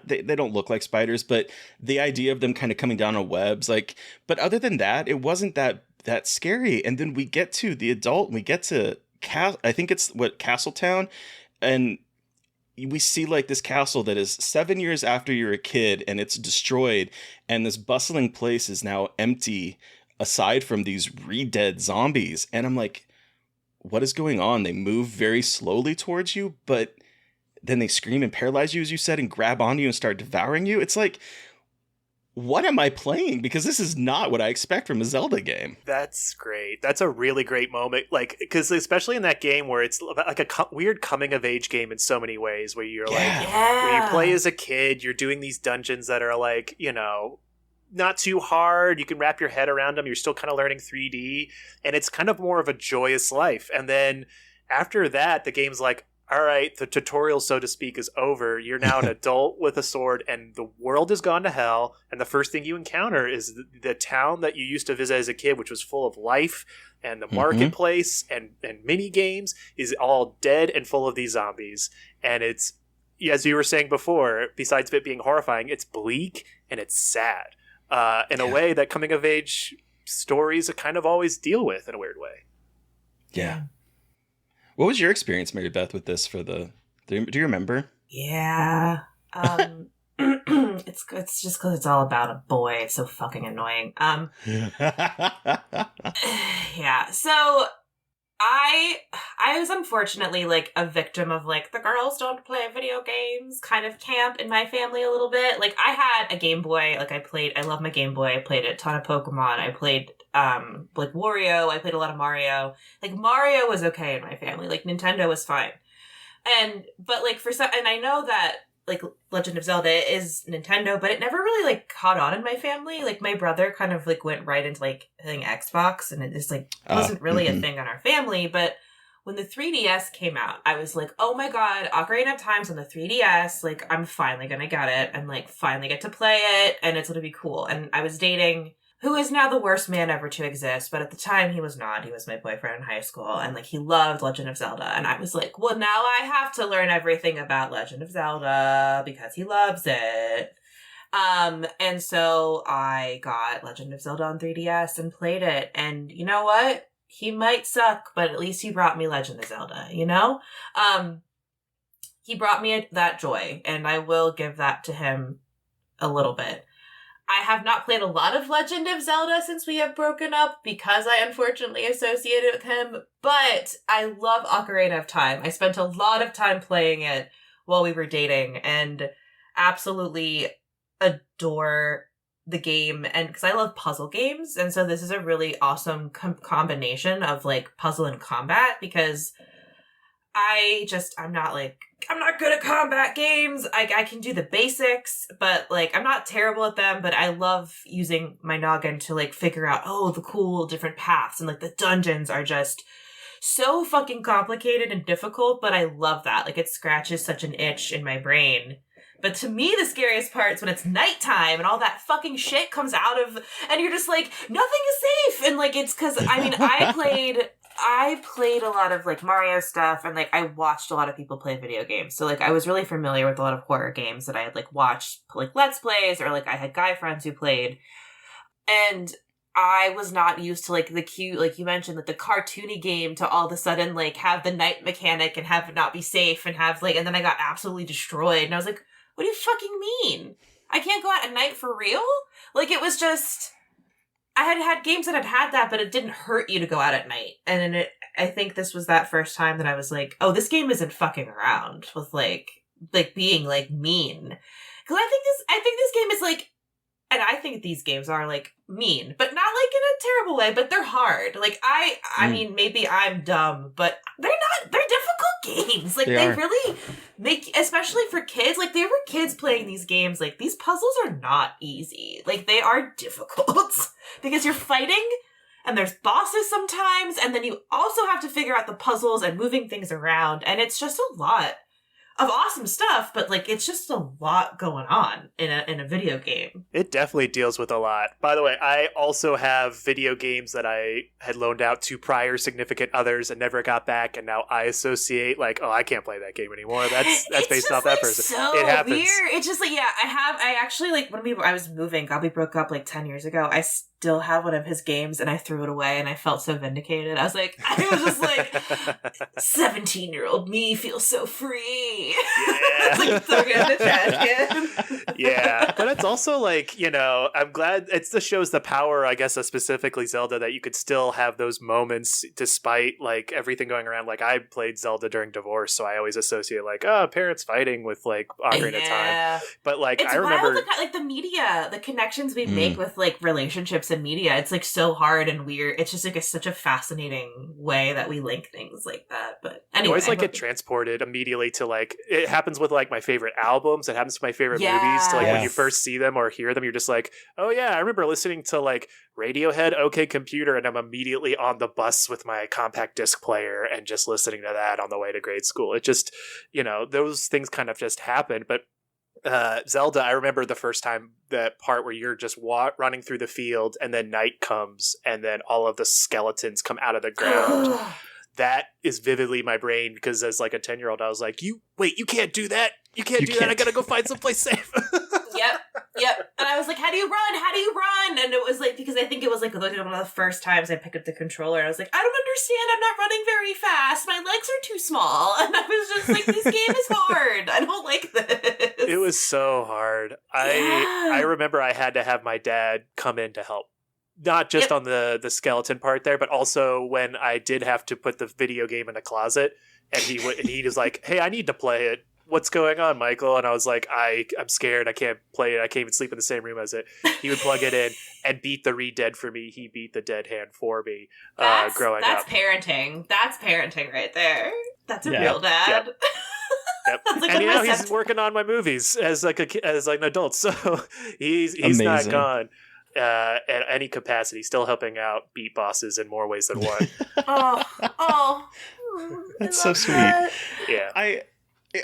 they don't look like spiders, but the idea of them kind of coming down on webs, like. But other than that, it wasn't that scary. And then we get to the adult, and we get to I think it's Castletown, and we see like this castle that is 7 years after you're a kid, and it's destroyed, and this bustling place is now empty aside from these re-dead zombies. And I'm like, what is going on? They move very slowly towards you, but then they scream and paralyze you, as you said, and grab onto you and start devouring you. It's like, what am I playing? Because this is not what I expect from a Zelda game. That's great. That's a really great moment. Like, because especially in that game where it's like a weird coming of age game in so many ways, where you're where you play as a kid, you're doing these dungeons that are like, you know, not too hard. You can wrap your head around them. You're still kind of learning 3D, and it's kind of more of a joyous life. And then after that, the game's like, all right, the tutorial, so to speak, is over. You're now an adult with a sword, and the world has gone to hell. And the first thing you encounter is the town that you used to visit as a kid, which was full of life, and the marketplace and mini games is all dead and full of these zombies. And it's, as you were saying before, besides it being horrifying, it's bleak and it's sad in a way that coming of age stories kind of always deal with in a weird way. Yeah. What was your experience, Mary Beth, with this do you remember? Yeah. It's just because it's all about a boy. It's so fucking annoying. Yeah. So I was unfortunately like a victim of like the girls don't play video games kind of camp in my family a little bit. Like I had a Game Boy. Like I love my Game Boy. I played a ton of Pokemon. I played like Wario. I played a lot of Mario. Like Mario was okay in my family. Like Nintendo was fine. But like and I know that like Legend of Zelda is Nintendo, but it never really like caught on in my family. Like my brother kind of like went right into like I think Xbox, and it just like wasn't really a thing on our family. But when the 3DS came out, I was like, oh my god, Ocarina of Time's on the 3DS. Like I'm finally gonna get it and like finally get to play it, and it's gonna be cool. And I was dating who is now the worst man ever to exist, but at the time he was not. He was my boyfriend in high school, and like he loved Legend of Zelda, and I was like, well, now I have to learn everything about Legend of Zelda because he loves it. And so I got Legend of Zelda on 3DS and played it, and you know what? He might suck, but at least he brought me Legend of Zelda, you know? He brought me that joy, and I will give that to him a little bit. I have not played a lot of Legend of Zelda since we have broken up because I unfortunately associated with him, but I love Ocarina of Time. I spent a lot of time playing it while we were dating and absolutely adore the game, and because I love puzzle games, and so this is a really awesome combination of like puzzle and combat, because I'm not good at combat games. I can do the basics, but like I'm not terrible at them, but I love using my noggin to like figure out, the cool different paths, and like the dungeons are just so fucking complicated and difficult, but I love that. Like it scratches such an itch in my brain. But to me, the scariest part is when it's nighttime and all that fucking shit comes out of, and you're just like, nothing is safe. And like, it's because, I mean, I played a lot of like Mario stuff, and like I watched a lot of people play video games. So like I was really familiar with a lot of horror games that I had like watched like Let's Plays, or like I had guy friends who played. And I was not used to like the cute, like you mentioned, like the cartoony game to all of a sudden like have the night mechanic and have it not be safe and have like, and then I got absolutely destroyed. And I was like, what do you fucking mean? I can't go out at night for real? Like it was just, I had games that had that, but it didn't hurt you to go out at night. And then I think this was that first time that I was like, oh, this game isn't fucking around with like being like mean. Because I think this game is like, and I think these games are like mean, but not like in a terrible way, but they're hard. Like I mean, maybe I'm dumb, but they're difficult games. Like they really make, especially for kids, like they were kids playing these games. Like these puzzles are not easy. Like they are difficult because you're fighting and there's bosses sometimes. And then you also have to figure out the puzzles and moving things around. And it's just a lot. of awesome stuff, but like it's just a lot going on in a video game. It definitely deals with a lot. By the way, I also have video games that I had loaned out to prior significant others and never got back, and now I associate like, oh, I can't play that game anymore. That's based off that person. So it happens. Weird. It's just like, yeah, I actually like when I was moving, God, we broke up like 10 years ago. I still have one of his games and I threw it away and I felt so vindicated. I was just like 17-year-old me feels so free. Yeah. It's like throwing it in the trash can. Yeah, but it's also like, you know, I'm glad it just shows the power, I guess, of specifically Zelda, that you could still have those moments despite like everything going around. Like I played Zelda during divorce, so I always associate like, oh, parents fighting with like Ocarina of Time. But like it's I remember wild, like the media, the connections we make with like relationships and media. It's like so hard and weird. It's just like such a fascinating way that we link things like that. But anyway, I always like get transported immediately to like, it happens with like my favorite albums. It happens with my favorite movies. To like when you first see them or hear them, you're just like, oh yeah, I remember listening to like Radiohead, OK Computer, and I'm immediately on the bus with my compact disc player and just listening to that on the way to grade school. It just, you know, those things kind of just happen. But Zelda, I remember the first time, that part where you're just running through the field and then night comes and then all of the skeletons come out of the ground. That is vividly my brain, because as like a 10-year-old, I was like, you can't do that. You can't do that. I gotta go find someplace safe. Yep. And I was like, how do you run? And it was like, because I think it was like one of the first times I picked up the controller, and I was like, I don't understand. I'm not running very fast. My legs are too small. And I was just like, this game is hard. I don't like this. It was so hard. I remember I had to have my dad come in to help. Not just on the skeleton part there, but also when I did have to put the video game in a closet, and he was like, hey, I need to play it. What's going on, Michael? And I was like, I'm scared. I can't play it. I can't even sleep in the same room as it. He would plug it in and beat the Re-Dead for me. He beat the Dead Hand for me growing up. That's parenting. That's parenting right there. That's a real dad. Yep. Like, and now he's working on my movies as like an adult. So he's not gone. At any capacity, still helping out beat bosses in more ways than one. That's so sweet. That. Yeah.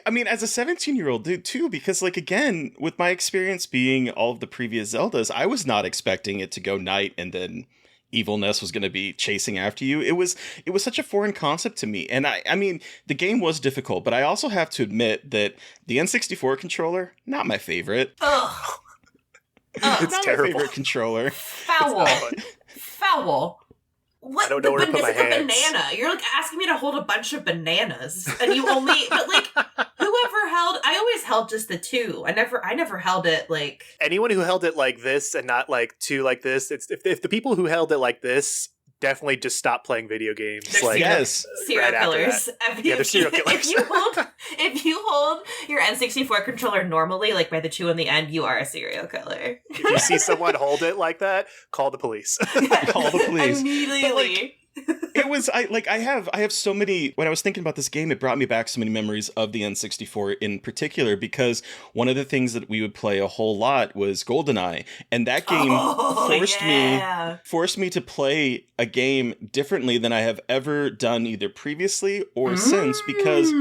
I mean, as a 17-year-old dude, too, because, like, again, with my experience being all of the previous Zeldas, I was not expecting it to go night and then evilness was going to be chasing after you. It was such a foreign concept to me. And I mean, the game was difficult, but I also have to admit that the N64 controller, not my favorite. Ugh. It's not terrible. My favorite controller. Foul. What? I don't know where to put my hands. Banana. You're like asking me to hold a bunch of bananas, and you only. But like, whoever held, I always held just the two. I never held it like anyone who held it like this and not like two like this. It's if the people who held it like this definitely just stop playing video games. They're like serial killers. They're serial killers. If you hold your N64 controller normally, like by the two on the end, you are a serial killer. If you see someone hold it like that, call the police. Call the police immediately. It was I have so many. When I was thinking about this game, it brought me back so many memories of the N64 in particular, because one of the things that we would play a whole lot was GoldenEye, and that game forced me to play a game differently than I have ever done either previously or since, because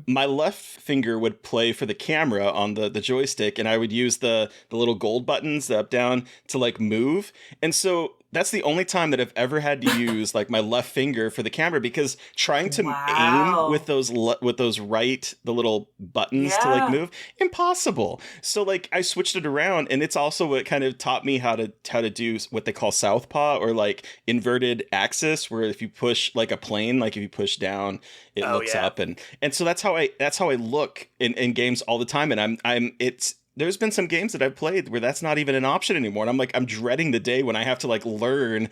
my left finger would play for the camera on the joystick, and I would use the little gold buttons, the up down, to like move, and so that's the only time that I've ever had to use like my left finger for the camera, because trying to aim with those the little buttons to like move, impossible. So like I switched it around, and it's also what kind of taught me how to do what they call southpaw, or like inverted axis, where if you push like a plane, like if you push down, it looks up, and so that's how I look in games all the time, and there's been some games that I've played where that's not even an option anymore. And I'm dreading the day when I have to like learn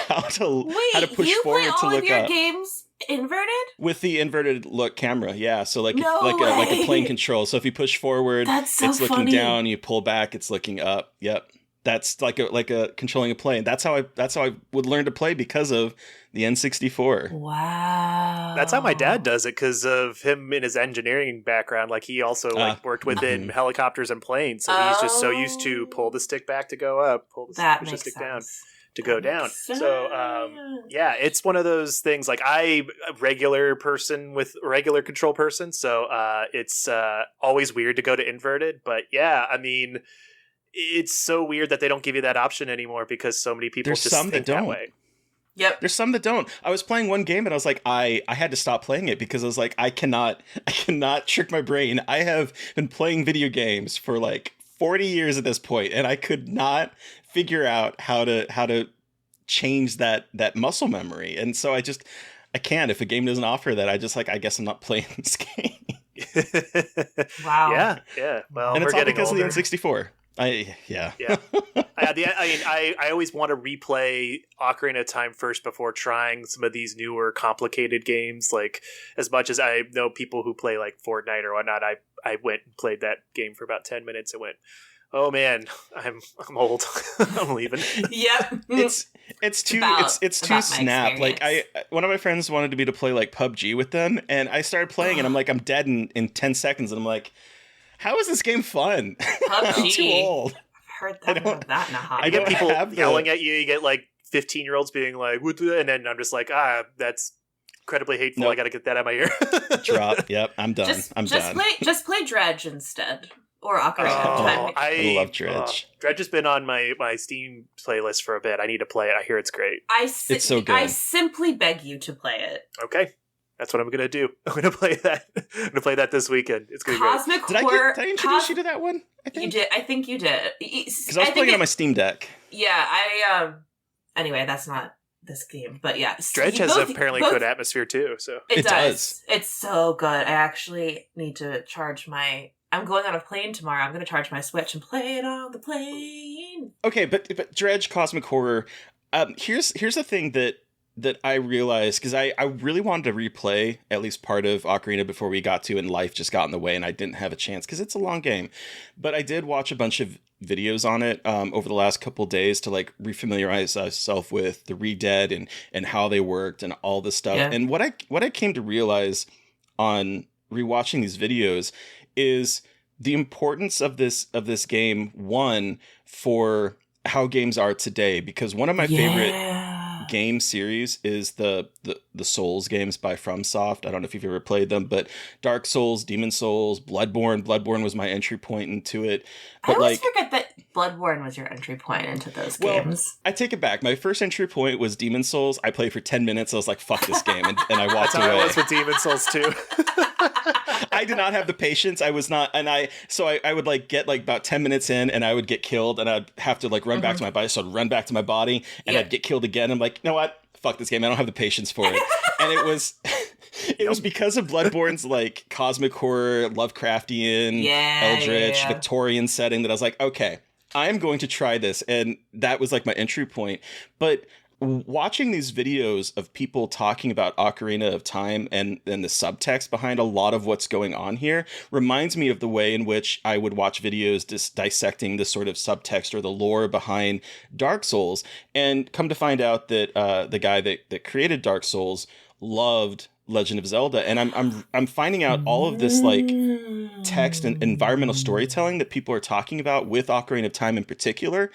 how to push forward to look up. Wait, you play all of your games inverted? With the inverted look camera, yeah. So like a plane control. So if you push forward, it's looking down. You pull back, it's looking up. Yep. That's like a controlling a plane. That's how I would learn to play, because of the N64. Wow. That's how my dad does it, because of him in his engineering background. Like he also worked within helicopters and planes, so he's just so used to pull the stick back to go up, pull the stick down. to go down. So yeah, it's one of those things. Like I'm a regular person with a regular control person, so it's always weird to go to inverted. But yeah, I mean, it's so weird that they don't give you that option anymore because so many people just think that way. Yep. There's some that don't. I was playing one game and I was like, I had to stop playing it because I was like, I cannot trick my brain. I have been playing video games for like 40 years at this point, and I could not figure out how to change that muscle memory. And so I can't. If a game doesn't offer that, I guess I'm not playing this game. Wow. Yeah. Well, and it's all because older. of the N64. Yeah. I always want to replay Ocarina of Time first before trying some of these newer, complicated games. Like, as much as I know people who play like Fortnite or whatnot, I went and played that game for about 10 minutes and went, oh man, I'm old. I'm leaving. Yep. It's too snap. Like one of my friends wanted me to play like PUBG with them, and I started playing and I'm like, I'm dead in 10 seconds, and I'm like, how is this game fun? PUBG. I'm too old. I've heard about that in a hot. I get people yelling at you. You get like 15-year-olds being like, what the? And then I'm just like, that's incredibly hateful. Nope. I got to get that out of my ear. Drop. Yep. I'm done. Just play Dredge instead. Or Ocarina of Time. I love Dredge. Dredge has been on my Steam playlist for a bit. I need to play it. I hear it's great. It's so good. I simply beg you to play it. Okay. That's what I'm going to do. I'm going to play that. I'm going to play that this weekend. It's going to be Cosmic great. Horror. Did I introduce you to that one? I think you did. I think you did. Because I was playing it on my Steam Deck. Yeah, Anyway, that's not this game, but yeah. Dredge has apparently good atmosphere too. So it does. It's so good. I actually need to charge my. I'm going on a plane tomorrow. I'm going to charge my Switch and play it on the plane. Okay, but Dredge, Cosmic Horror. Here's the thing that I realized, because I really wanted to replay at least part of Ocarina before we got to, and life just got in the way and I didn't have a chance because it's a long game. But I did watch a bunch of videos on it over the last couple of days to like refamiliarize myself with the Re-Dead and how they worked and all this stuff. Yeah. And what I came to realize on rewatching these videos is the importance of this game, one, for how games are today, because one of my favorite game series is the Souls games by FromSoft. I don't know if you've ever played them, but Dark Souls, Demon Souls, Bloodborne. Bloodborne was my entry point into it. But I always forget that Bloodborne was your entry point into those games. I take it back. My first entry point was Demon Souls. I played for 10 minutes. I was like, fuck this game. And I walked away. I was with Demon Souls too. I did not have the patience. I was not. And I would like get like about 10 minutes in and I would get killed and I'd have to like run back to my body. So I'd run back to my body and I'd get killed again. I'm like, you know what? Fuck this game. I don't have the patience for it. And it was because of Bloodborne's like cosmic horror, Lovecraftian, Eldritch, Victorian setting that I was like, okay, I'm going to try this. And that was like my entry point. But watching these videos of people talking about Ocarina of Time and the subtext behind a lot of what's going on here reminds me of the way in which I would watch videos dissecting the sort of subtext or the lore behind Dark Souls, and come to find out that the guy that created Dark Souls loved Legend of Zelda, and I'm finding out all of this like text and environmental storytelling that people are talking about with Ocarina of Time in particular,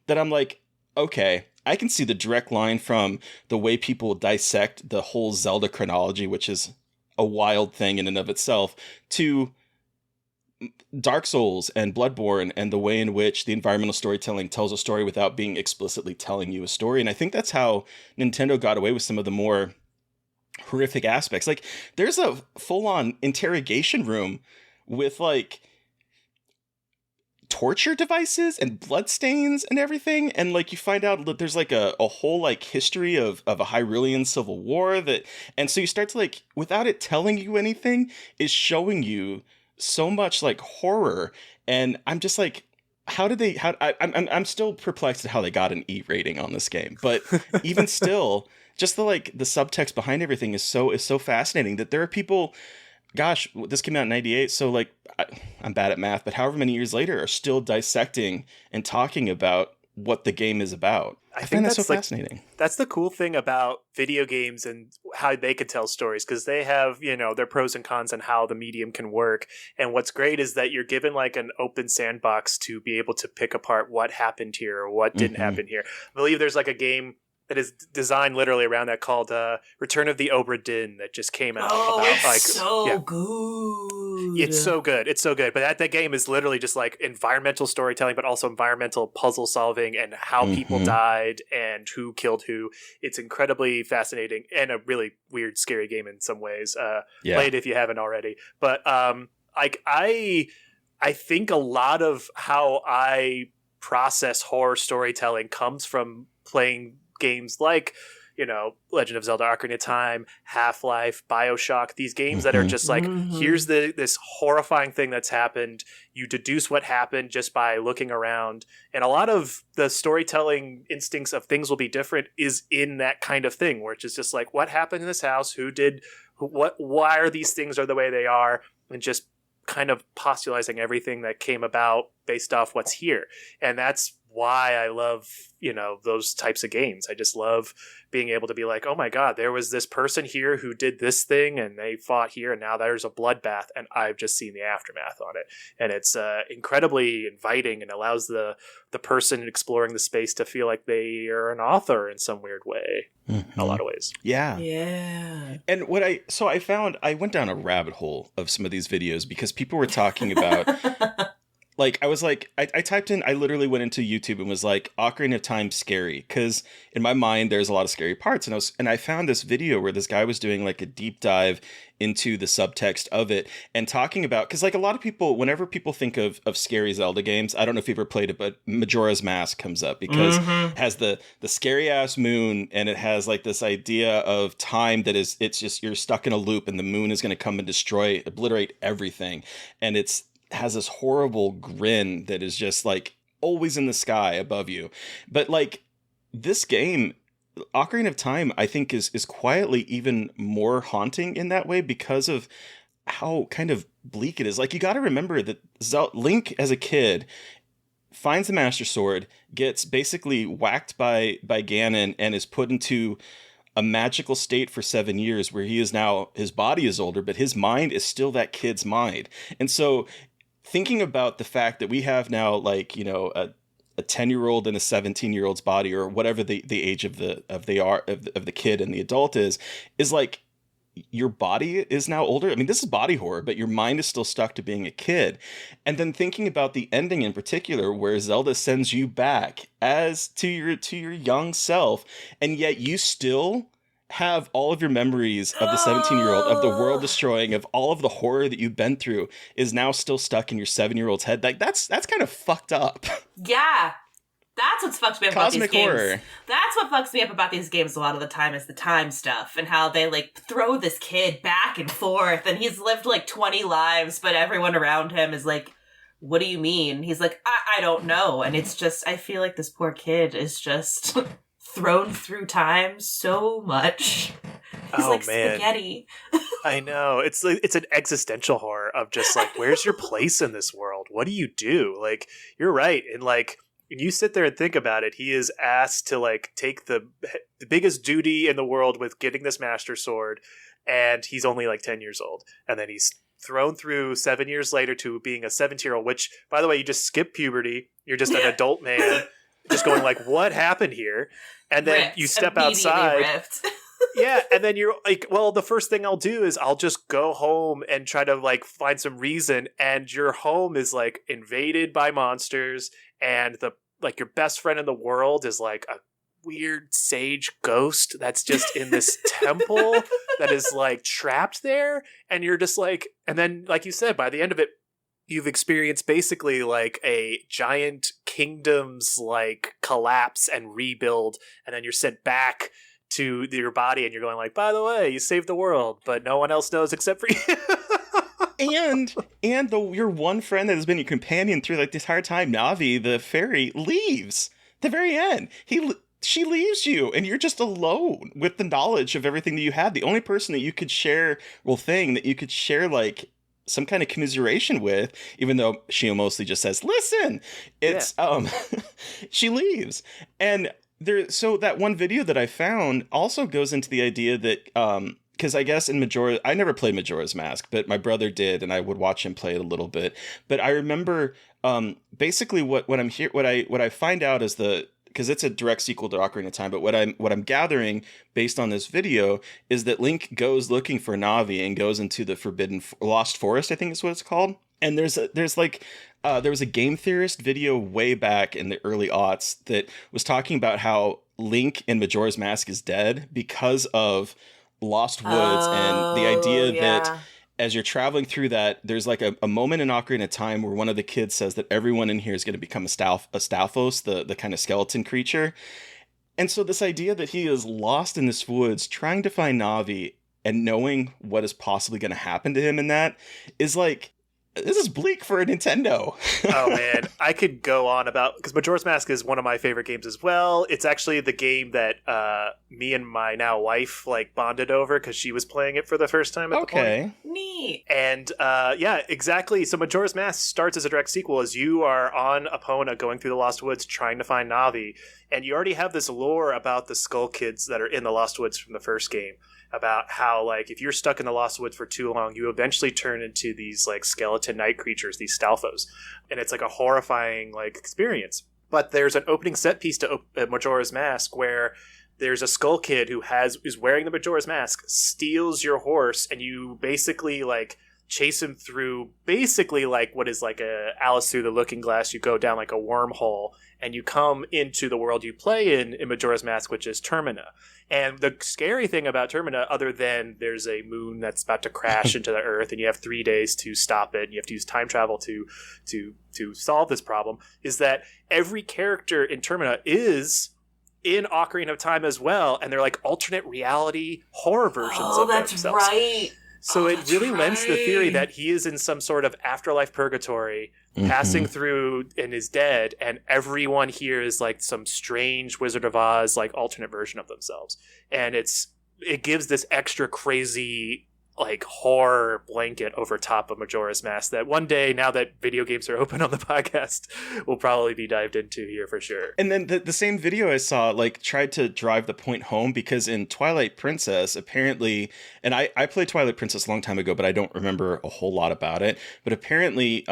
that I'm like, okay, I can see the direct line from the way people dissect the whole Zelda chronology, which is a wild thing in and of itself, to Dark Souls and Bloodborne and the way in which the environmental storytelling tells a story without being explicitly telling you a story. And I think that's how Nintendo got away with some of the more horrific aspects. Like, there's a full-on interrogation room with like torture devices and bloodstains and everything, and like you find out that there's like a whole like history of a Hyrulean civil war that, and so you start to like, without it telling you anything, is showing you so much like horror. And I'm just like, I'm still perplexed at how they got an E rating on this game, but even still, just the subtext behind everything is so fascinating that there are people, gosh, this came out in 98, so like I'm bad at math, but however many years later are still dissecting and talking about what the game is about. I find that so fascinating. That's the cool thing about video games and how they could tell stories, because they have, their pros and cons and how the medium can work. And what's great is that you're given like an open sandbox to be able to pick apart what happened here or what didn't happen here. I believe there's like a game that is designed literally around that called Return of the Obra Dinn that just came out. Good. It's so good. It's so good. But that game is literally just like environmental storytelling, but also environmental puzzle solving and how people died and who killed who. It's incredibly fascinating and a really weird, scary game in some ways. Play it if you haven't already. But I think a lot of how I process horror storytelling comes from playing games like, Legend of Zelda, Ocarina of Time, Half-Life, BioShock, these games that are just like, here's this horrifying thing that's happened. You deduce what happened just by looking around. And a lot of the storytelling instincts of things will be different is in that kind of thing, where it's just like, what happened in this house? Why are these things are the way they are? And just kind of postulating everything that came about based off what's here. And that's why I love, those types of games. I just love being able to be like, oh my God, there was this person here who did this thing and they fought here and now there's a bloodbath and I've just seen the aftermath on it. And it's incredibly inviting and allows the person exploring the space to feel like they are an author in some weird way. In a lot of ways. Yeah. And I went down a rabbit hole of some of these videos because people were talking about like, I was like, I typed in, I literally went into YouTube and was like, Ocarina of Time scary. Because in my mind, there's a lot of scary parts. And I found this video where this guy was doing like a deep dive into the subtext of it and talking about, because like a lot of people, whenever people think of scary Zelda games, I don't know if you've ever played it, but Majora's Mask comes up because it has the scary ass moon and it has like this idea of time that is, it's just, you're stuck in a loop and the moon is going to come and obliterate everything. And has this horrible grin that is just like always in the sky above you. But like this game, Ocarina of Time, I think is quietly even more haunting in that way because of how kind of bleak it is. Like, you got to remember that Link as a kid finds the Master Sword, gets basically whacked by Ganon and is put into a magical state for 7 years where he is now, his body is older, but his mind is still that kid's mind. And so thinking about the fact that we have now, like, a 10-year-old in a 17-year-old's body, or whatever the age of the kid and the adult is like, your body is now older. I mean, this is body horror, but your mind is still stuck to being a kid. And then thinking about the ending in particular, where Zelda sends you back as to your young self, and yet you still have all of your memories of the 17-year-old, of the world destroying, of all of the horror that you've been through is now still stuck in your 7-year-old's head. Like, that's kind of fucked up. Yeah. That's what's fucked me up about these horror. Games. That's what fucks me up about these games a lot of the time, is the time stuff and how they like throw this kid back and forth and he's lived like 20 lives, but everyone around him is like, what do you mean? He's like, I don't know. And it's just, I feel like this poor kid is just thrown through time so much. He's like spaghetti. I know. It's like, it's an existential horror of just like, where's your place in this world? What do you do? Like, you're right. And like, when you sit there and think about it, he is asked to like take the biggest duty in the world with getting this Master Sword, and he's only like 10 years old. And then he's thrown through 7 years later to being a 17-year-old, which, by the way, you just skip puberty. You're just an adult man just going like, what happened here? And then you step outside. Yeah, and then you're like, well, the first thing I'll do is I'll just go home and try to like find some reason. And your home is like invaded by monsters, and your best friend in the world is like a weird sage ghost that's just in this temple that is like trapped there. And you're just like, and then like you said, by the end of it, you've experienced basically like a giant kingdom's like collapse and rebuild. And then you're sent back to your body and you're going like, by the way, you saved the world, but no one else knows except for you. and your one friend that has been your companion through like the entire time, Navi, the fairy, leaves at the very end. She leaves you, and you're just alone with the knowledge of everything that you had. The only person that you could share, thing that you could share like some kind of commiseration with, even though she mostly just says, listen, it's, she leaves. And so that one video that I found also goes into the idea that, because I guess in Majora, I never played Majora's Mask, but my brother did, and I would watch him play it a little bit. But I remember, basically what I find out is because it's a direct sequel to Ocarina of Time, but what I'm gathering based on this video is that Link goes looking for Navi and goes into the Lost Forest, I think is what it's called. And there was a game theorist video way back in the early aughts that was talking about how Link in Majora's Mask is dead because of Lost Woods, and the idea that as you're traveling through that, there's like a moment in Ocarina of Time where one of the kids says that everyone in here is going to become a Stalfos, the kind of skeleton creature. And so this idea that he is lost in this woods trying to find Navi and knowing what is possibly going to happen to him in that is like, this is bleak for a Nintendo. Oh man, I could go on about, because Majora's Mask is one of my favorite games as well. It's actually the game that me and my now wife like bonded over because she was playing it for the first time at the point. Neat. And yeah, exactly. So Majora's Mask starts as a direct sequel as you are on Epona going through the Lost Woods trying to find Navi, and you already have this lore about the Skull Kids that are in the Lost Woods from the first game, about how, like, if you're stuck in the Lost Woods for too long, you eventually turn into these, like, skeleton night creatures, these Stalfos. And it's, like, a horrifying, like, experience. But there's an opening set piece to Majora's Mask where there's a Skull Kid who is wearing the Majora's Mask, steals your horse, and you basically, like, chase him through, basically, like, what is, like, a Alice Through the Looking Glass. You go down, like, a wormhole, and you come into the world you play in Majora's Mask, which is Termina. And the scary thing about Termina, other than there's a moon that's about to crash into the Earth, and you have 3 days to stop it, and you have to use time travel to solve this problem, is that every character in Termina is in Ocarina of Time as well, and they're like alternate reality horror versions of themselves. Oh, that's right. So it really lends to the theory that he is in some sort of afterlife purgatory, passing through and is dead, and everyone here is like some strange Wizard of Oz like alternate version of themselves. And it gives this extra crazy like horror blanket over top of Majora's Mask that one day, now that video games are open on the podcast, will probably be dived into here for sure. And then the same video I saw like tried to drive the point home, because in Twilight Princess, apparently, and I played Twilight Princess a long time ago, but I don't remember a whole lot about it. But apparently,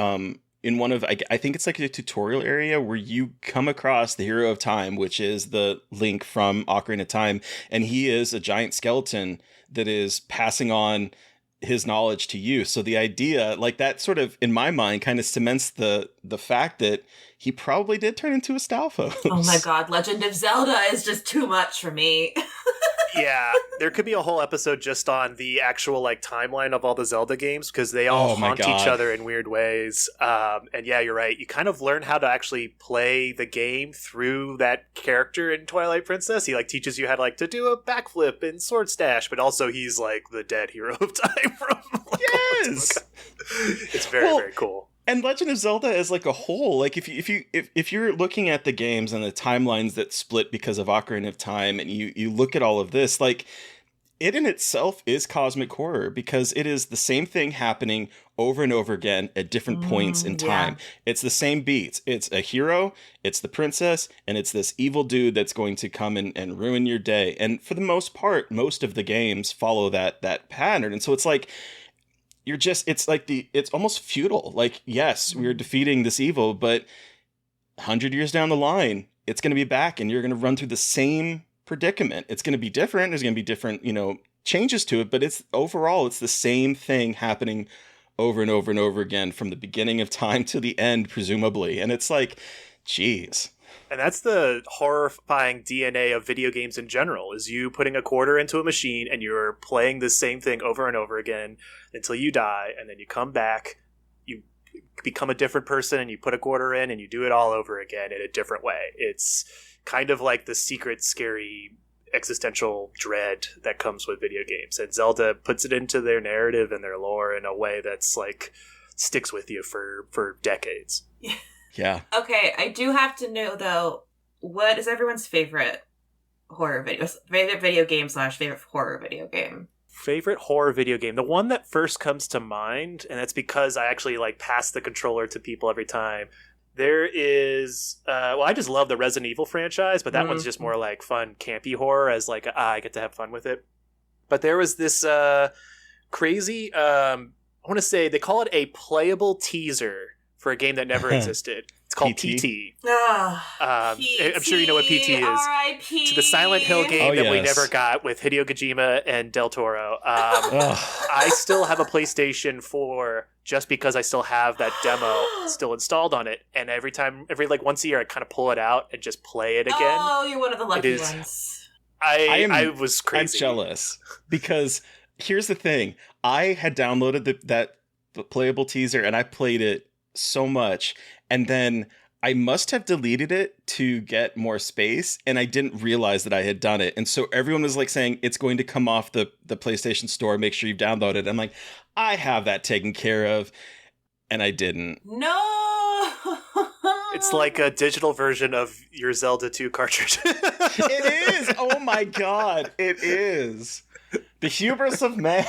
in one of, I think it's like a tutorial area where you come across the hero of time, which is the Link from Ocarina of Time, and he is a giant skeleton that is passing on his knowledge to you. So the idea, like that sort of, in my mind, kind of cements the fact that he probably did turn into a Stalfos. Oh my god, Legend of Zelda is just too much for me. Yeah, there could be a whole episode just on the actual like timeline of all the Zelda games, because they all haunt each other in weird ways. And yeah, you're right. You kind of learn how to actually play the game through that character in Twilight Princess. He like teaches you how to like to do a backflip and sword stash, but also he's like the dead hero of time from like, yes, it's very cool. And Legend of Zelda as like a whole, like if you're looking at the games and the timelines that split because of Ocarina of Time, and you look at all of this, like it in itself is cosmic horror, because it is the same thing happening over and over again at different points in time. Yeah. It's the same beats. It's a hero, it's the princess, and it's this evil dude that's going to come and ruin your day. And for the most part, most of the games follow that pattern. And so it's like, it's almost futile. Like, yes, we're defeating this evil, but 100 years down the line, it's going to be back, and you're going to run through the same predicament. It's going to be different. There's going to be different, changes to it, but it's the same thing happening over and over and over again from the beginning of time to the end, presumably. And it's like, geez. And that's the horrifying DNA of video games in general, is you putting a quarter into a machine and you're playing the same thing over and over again until you die, and then you come back, you become a different person, and you put a quarter in and you do it all over again in a different way. It's kind of like the secret, scary, existential dread that comes with video games. And Zelda puts it into their narrative and their lore in a way that's like sticks with you for decades. Yeah. Okay, I do have to know though, what is everyone's favorite horror video? Favorite video game / favorite horror video game? Favorite horror video game. The one that first comes to mind, and that's because I actually like pass the controller to people every time. There is, I just love the Resident Evil franchise, but that one's just more like fun, campy horror as like, I get to have fun with it. But there was this crazy, I want to say they call it a playable teaser for a game that never existed. It's called PT. I'm sure you know what PT is. R.I.P. To the Silent Hill game that we never got with Hideo Kojima and Del Toro. I still have a PlayStation 4 just because I still have that demo still installed on it. And every like once a year, I kind of pull it out and just play it again. Oh, you're one of the lucky ones. I was crazy. I'm jealous because here's the thing. I had downloaded the playable teaser and I played it so much, and then I must have deleted it to get more space, and I didn't realize that I had done it. And so everyone was like saying it's going to come off the PlayStation Store, make sure you've downloaded it. I'm like, I have that taken care of, and I didn't. No. It's like a digital version of your Zelda 2 cartridge. It is. Oh my god, it is. The hubris of man.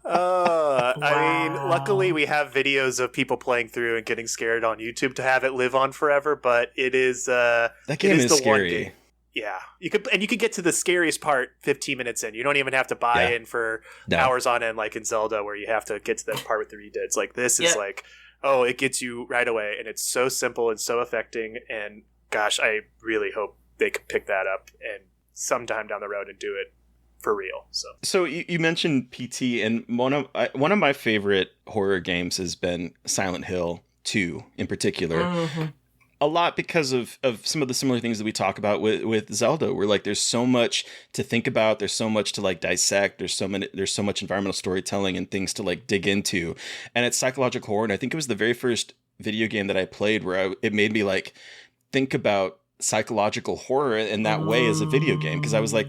Wow. I mean, luckily we have videos of people playing through and getting scared on YouTube to have it live on forever, but it is that game is scary. One game. Yeah. You could get to the scariest part 15 minutes in. You don't even have to buy in for hours on end like in Zelda where you have to get to that part with 3 deads. Like this is like, it gets you right away, and it's so simple and so affecting, and gosh, I really hope they can pick that up and sometime down the road and do it for real. So you mentioned PT, and one of my favorite horror games has been Silent Hill 2 in particular. Mm-hmm. A lot because of some of the similar things that we talk about with Zelda, where like there's so much to think about, there's so much to like dissect, there's so much environmental storytelling and things to like dig into, and it's psychological horror. And I think it was the very first video game that I played where it made me like think about psychological horror in that way as a video game, because I was like,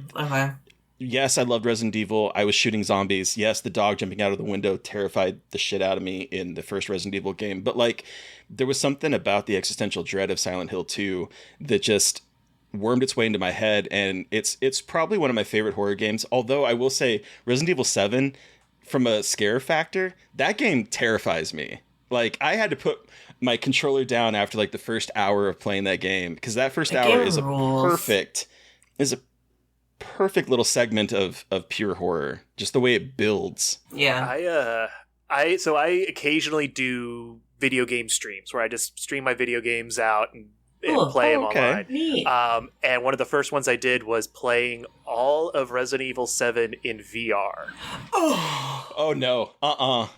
yes, I loved Resident Evil. I was shooting zombies. Yes, the dog jumping out of the window terrified the shit out of me in the first Resident Evil game. But like, there was something about the existential dread of Silent Hill 2 that just wormed its way into my head. And it's probably one of my favorite horror games. Although I will say Resident Evil 7, from a scare factor, that game terrifies me. Like, I had to put my controller down after like the first hour of playing that game, because that first hour is a perfect little segment of pure horror, just the way it builds. Yeah. I occasionally do video game streams where I just stream my video games out and play them online. Neat. And one of the first ones I did was playing all of Resident Evil 7 in VR. Oh no.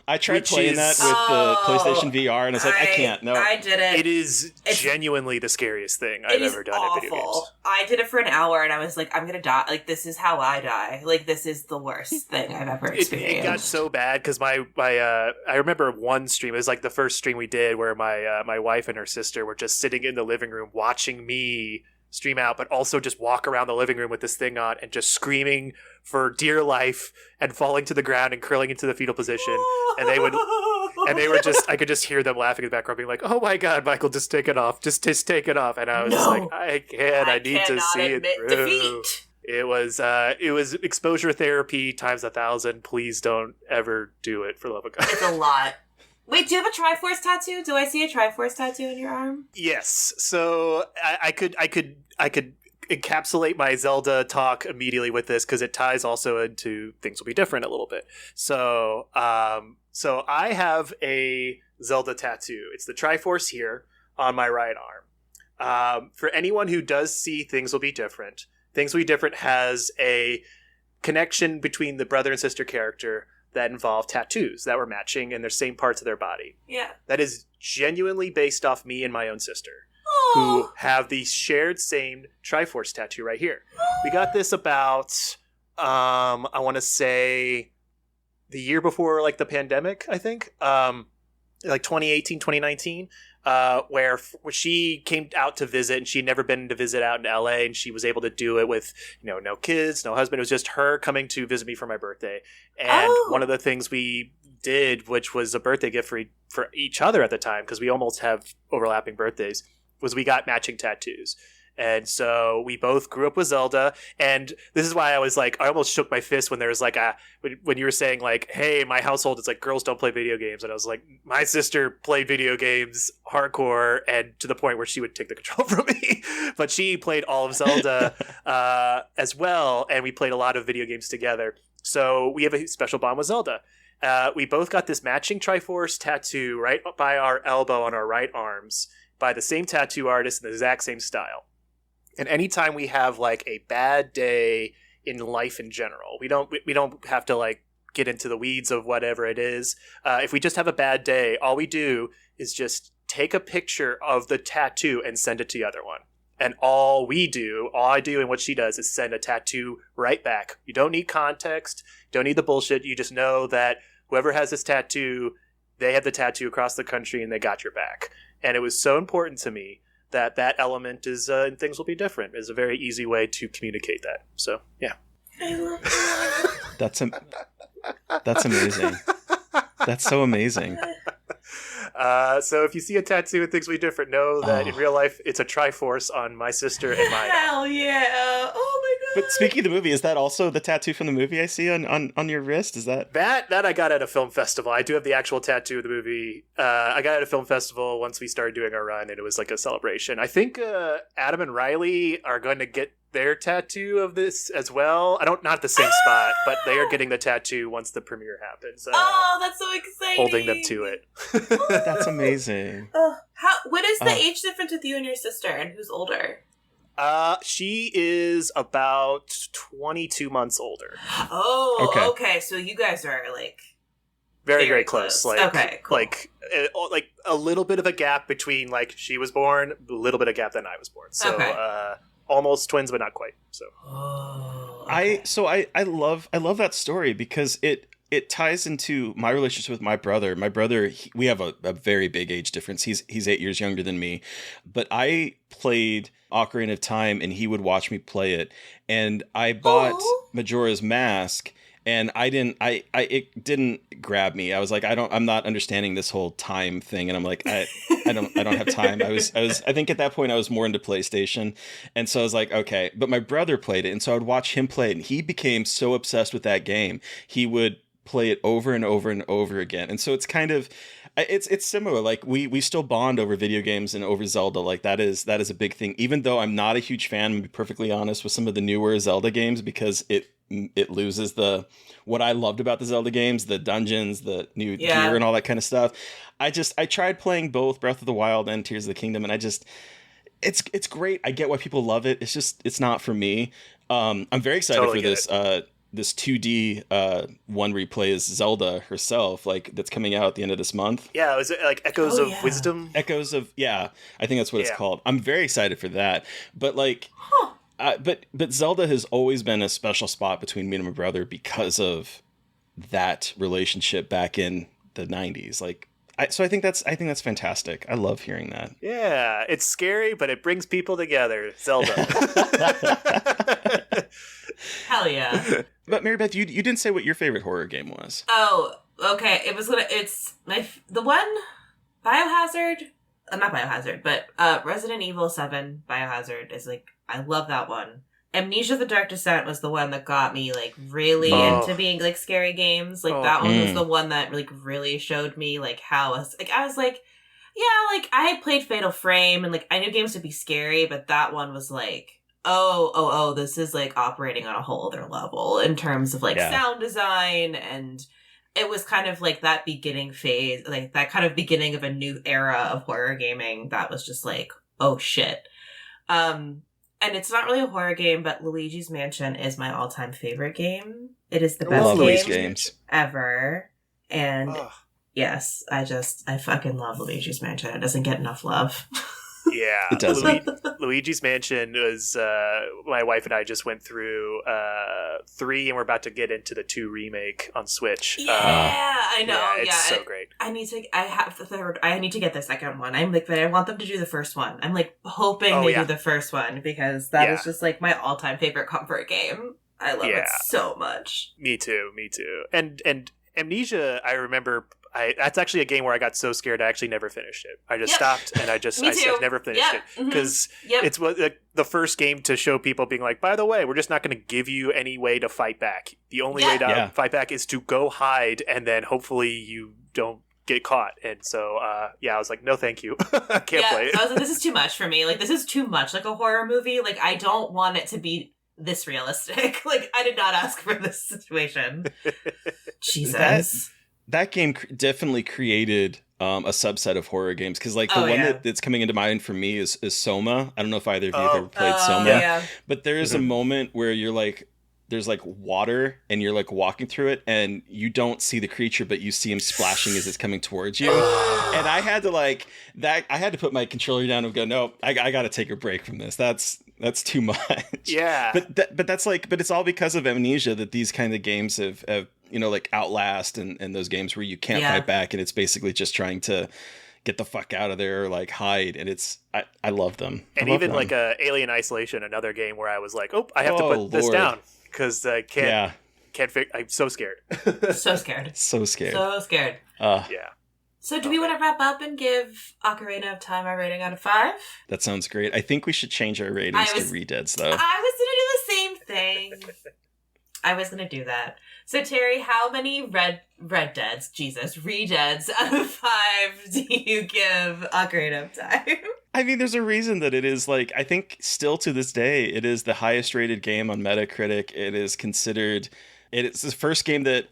I tried playing that with the PlayStation VR, and it's like, I can't. No. I did it. It is genuinely the scariest thing I've ever done in video games. I did it for an hour, and I was like, I'm going to die. Like, this is how I die. Like, this is the worst thing I've ever experienced. It got so bad because my I remember one stream. It was like the first stream we did where my wife and her sister were just sitting in the living room watching me stream out, but also just walk around the living room with this thing on and just screaming for dear life and falling to the ground and curling into the fetal position. And they were just, I could just hear them laughing in the background being like, oh my God, Michael, just take it off. Just take it off. And I was like, I need to see it through. Defeat. It was exposure therapy times 1,000. Please don't ever do it, for love of God. It's a lot. Wait, do you have a Triforce tattoo? Do I see a Triforce tattoo in your arm? Yes. So I could encapsulate my Zelda talk immediately with this because it ties also into Things Will Be Different a little bit. So I have a Zelda tattoo. It's the Triforce here on my right arm. For anyone who does see Things Will Be Different, Things Will Be Different has a connection between the brother and sister character that involve tattoos that were matching in their same parts of their body. Yeah. That is genuinely based off me and my own sister, Aww. who have the shared same Triforce tattoo right here. We got this about, I want to say, the year before like the pandemic, I think, like 2018, 2019. Where she came out to visit, and she'd never been to visit out in LA, and she was able to do it with, no kids, no husband. It was just her coming to visit me for my birthday. And one of the things we did, which was a birthday gift for each other at the time, because we almost have overlapping birthdays, was we got matching tattoos. And so we both grew up with Zelda. And this is why I was like, I almost shook my fist when there was like when you were saying like, hey, my household is like girls don't play video games. And I was like, my sister played video games hardcore and to the point where she would take the control from me. But she played all of Zelda as well. And we played a lot of video games together. So we have a special bond with Zelda. We both got this matching Triforce tattoo right by our elbow on our right arms by the same tattoo artist in the exact same style. And anytime we have like a bad day in life in general, we don't have to like get into the weeds of whatever it is. If we just have a bad day, all we do is just take a picture of the tattoo and send it to the other one. And all I do and what she does is send a tattoo right back. You don't need context, don't need the bullshit. You just know that whoever has this tattoo, they have the tattoo across the country and they got your back. And it was so important to me that element is in Things Will Be Different is a very easy way to communicate that. So, yeah. I love that. That's amazing. That's so amazing. So if you see a tattoo in Things Will Be Different, know that in real life it's a Triforce on my sister and mine. Hell yeah. Oh my god. But speaking of the movie, is that also the tattoo from the movie I see on your wrist? Is that I got at a film festival. I do have the actual tattoo of the movie. I got at a film festival once we started doing our run, and it was like a celebration. I think Adam and Riley are going to get their tattoo of this as well. Not at the same spot, but they are getting the tattoo once the premiere happens. That's so exciting. Holding them to it. That's amazing. What is the age difference with you and your sister, and who's older? She is about 22 months older. Oh, okay. So you guys are like very, very close. Like, okay, cool. like a little bit of a gap between like she was born, a little bit of gap then I was born. So, almost twins, but not quite. So, I love that story because it ties into my relationship with my brother. My brother, we have a very big age difference. He's 8 years younger than me, but I played Ocarina of Time and he would watch me play it. And I bought Majora's Mask and it didn't grab me. I was like, I'm not understanding this whole time thing. And I'm like, I don't have time. I think at that point I was more into PlayStation. And so I was like, okay, but my brother played it. And so I would watch him play it and he became so obsessed with that game. He would play it over and over and over again. And so it's kind of, it's similar. Like we still bond over video games and over Zelda. Like that is a big thing, even though I'm not a huge fan, to be perfectly honest, with some of the newer Zelda games, because it loses what I loved about the Zelda games, the dungeons, the new gear and all that kind of stuff. I tried playing both Breath of the Wild and Tears of the Kingdom, and it's great. I get why people love it. It's not for me. I'm very excited for this this 2D one where you play as Zelda herself, like that's coming out at the end of this month. Yeah, was it like Echoes of Wisdom? Echoes of I think that's what it's called. I'm very excited for that. But like, but Zelda has always been a special spot between me and my brother because of that relationship back in the 90s. Like, so I think that's fantastic. I love hearing that. Yeah, it's scary, but it brings people together. Zelda. Hell yeah. But Mary Beth, you didn't say what your favorite horror game was. Oh, okay. It's the one Biohazard. Not Biohazard, but Resident Evil 7 Biohazard is like, I love that one. Amnesia: The Dark Descent was the one that got me like really into being like scary games. Like that one was the one that like really showed me like how I was like, yeah, like I had played Fatal Frame and like I knew games would be scary, but that one was like, oh, this is like operating on a whole other level in terms of like sound design, and it was kind of like that beginning phase, like that kind of beginning of a new era of horror gaming that was just like, oh shit. And it's not really a horror game, but Luigi's Mansion is my all-time favorite game. It is the best game ever. And yes, I fucking love Luigi's Mansion. It doesn't get enough love. Yeah, it doesn't. Luigi's Mansion was my wife and I just went through 3, and we're about to get into the 2 remake on Switch. Yeah, I know. Yeah, it's so great. I need to get the second one. I'm like, but I want them to do the first one. I'm like hoping they do the first one because that is just like my all-time favorite comfort game. I love it so much. Me too. And Amnesia, I remember That's actually a game where I got so scared I actually never finished it. I just stopped and I never finished it because it's the first game to show people being like, by the way, we're just not going to give you any way to fight back. The only way to fight back is to go hide, and then hopefully you don't get caught. And so I was like, no thank you. I can't play it. I was like, this is too much for me. Like, this is too much like a horror movie. Like, I don't want it to be this realistic. Like, I did not ask for this situation. Jesus. That game definitely created a subset of horror games, because like the one that's coming into mind for me is Soma. I don't know if either of you have ever played Soma, but there is a moment where you're like, there's like water and you're like walking through it and you don't see the creature, but you see him splashing as it's coming towards you. And I had to put my controller down and go, no, I got to take a break from this. That's too much. Yeah. But it's all because of Amnesia that these kind of games have like Outlast and those games where you can't fight back and it's basically just trying to get the fuck out of there or like hide. And I love them. And even like Alien Isolation, another game where I was like, oh, I have to put this down because I can't I'm so scared. So scared. So scared. Yeah. So do we want to wrap up and give Ocarina of Time our rating out of 5? That sounds great. I think we should change our ratings to Redeads, though. I was going to do the same thing. I was going to do that. So, Terry, how many Redeads out of 5 do you give Ocarina of Time? I mean, there's a reason that it is, like, I think still to this day, it is the highest rated game on Metacritic. It is considered... It's the first game that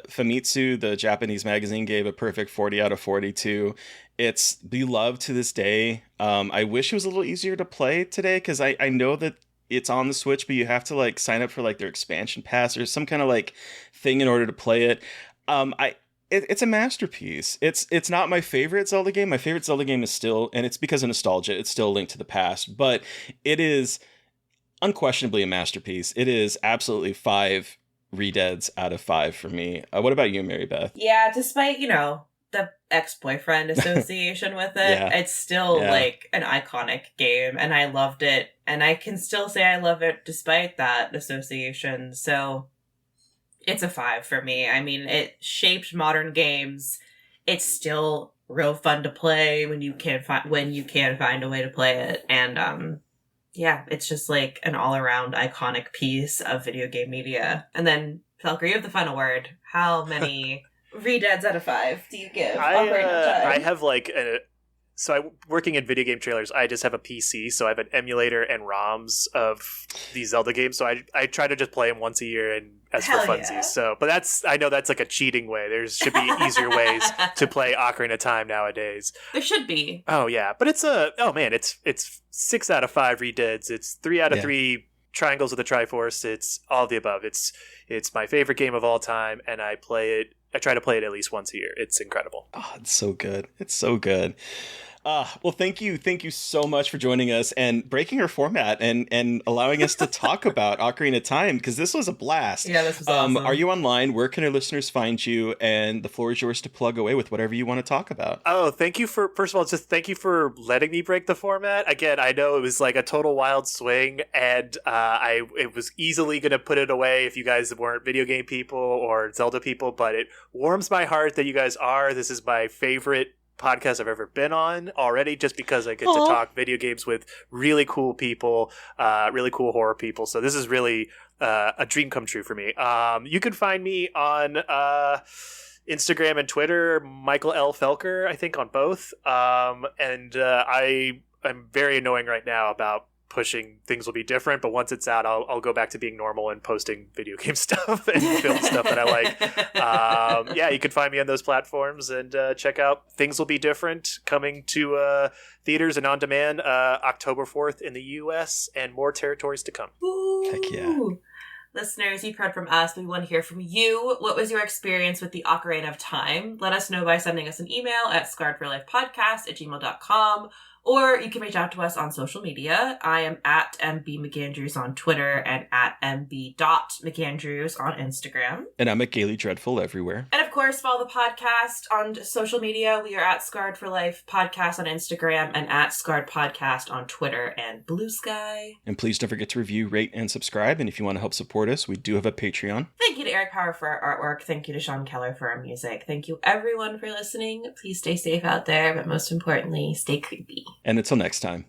Famitsu, the Japanese magazine, gave a perfect 40 out of 42. It's beloved to this day. I wish it was a little easier to play today, because I know that it's on the Switch, but you have to like sign up for like their expansion pass or some kind of like thing in order to play it. It's a masterpiece. It's not my favorite Zelda game. My favorite Zelda game is still, and it's because of nostalgia, it's still Link to the Past, but it is unquestionably a masterpiece. It is absolutely 5 Redeads out of 5 for me. What about you, Mary Beth? Yeah, despite, the ex-boyfriend association with it, it's still like an iconic game, and I loved it, and I can still say I love it despite that association. So it's a 5 for me. I mean, it shaped modern games. It's still real fun to play when you can find a way to play it, and it's just like an all-around iconic piece of video game media. And then, Felker, you have the final word. How many Redeads out of 5 do you give? I have like working in video game trailers, I just have a PC, so I have an emulator and ROMs of these Zelda games. So I try to just play them once a year and as for funsies. Yeah. So, but I know that's like a cheating way. There should be easier ways to play Ocarina of Time nowadays. There should be. Oh yeah, but it's 6 out of 5 Redeads. It's 3 out of 3 triangles with the Triforce. It's all of the above. It's my favorite game of all time, and I try to play it at least once a year. It's incredible. Oh, it's so good. It's so good. Well, thank you so much for joining us and breaking our format and allowing us to talk about Ocarina of Time, because this was a blast. Yeah, this was awesome. Are you online? Where can our listeners find you? And the floor is yours to plug away with whatever you want to talk about. Oh, thank you first of all, thank you for letting me break the format. Again, I know it was like a total wild swing, and it was easily going to put it away if you guys weren't video game people or Zelda people, but it warms my heart that you guys are. This is my favorite podcast I've ever been on already, just because I get to talk video games with really cool people, really cool horror people. So this is really a dream come true for me. You can find me on Instagram and Twitter, Michael L. Felker, I think on both. And I'm very annoying right now about pushing Things Will Be Different, but once it's out, I'll go back to being normal and posting video game stuff and film stuff that I like. You can find me on those platforms, and check out Things Will Be Different, coming to theaters and on demand October 4th in the US, and more territories to come. Ooh. Heck yeah. Listeners, you've heard from us. We want to hear from you. What was your experience with the Ocarina of Time? Let us know by sending us an email at scarredforlifepodcast@gmail.com, Or you can reach out to us on social media. I am at MBMcAndrews on Twitter and at MB.McAndrews on Instagram. And I'm at Gaily Dreadful everywhere. And of course, follow the podcast on social media. We are at Scarred for Life Podcast on Instagram and at Scarred Podcast on Twitter and Blue Sky. And please don't forget to review, rate, and subscribe. And if you want to help support us, we do have a Patreon. Thank you to Eric Power for our artwork. Thank you to Sean Keller for our music. Thank you everyone for listening. Please stay safe out there, but most importantly, stay creepy. And until next time.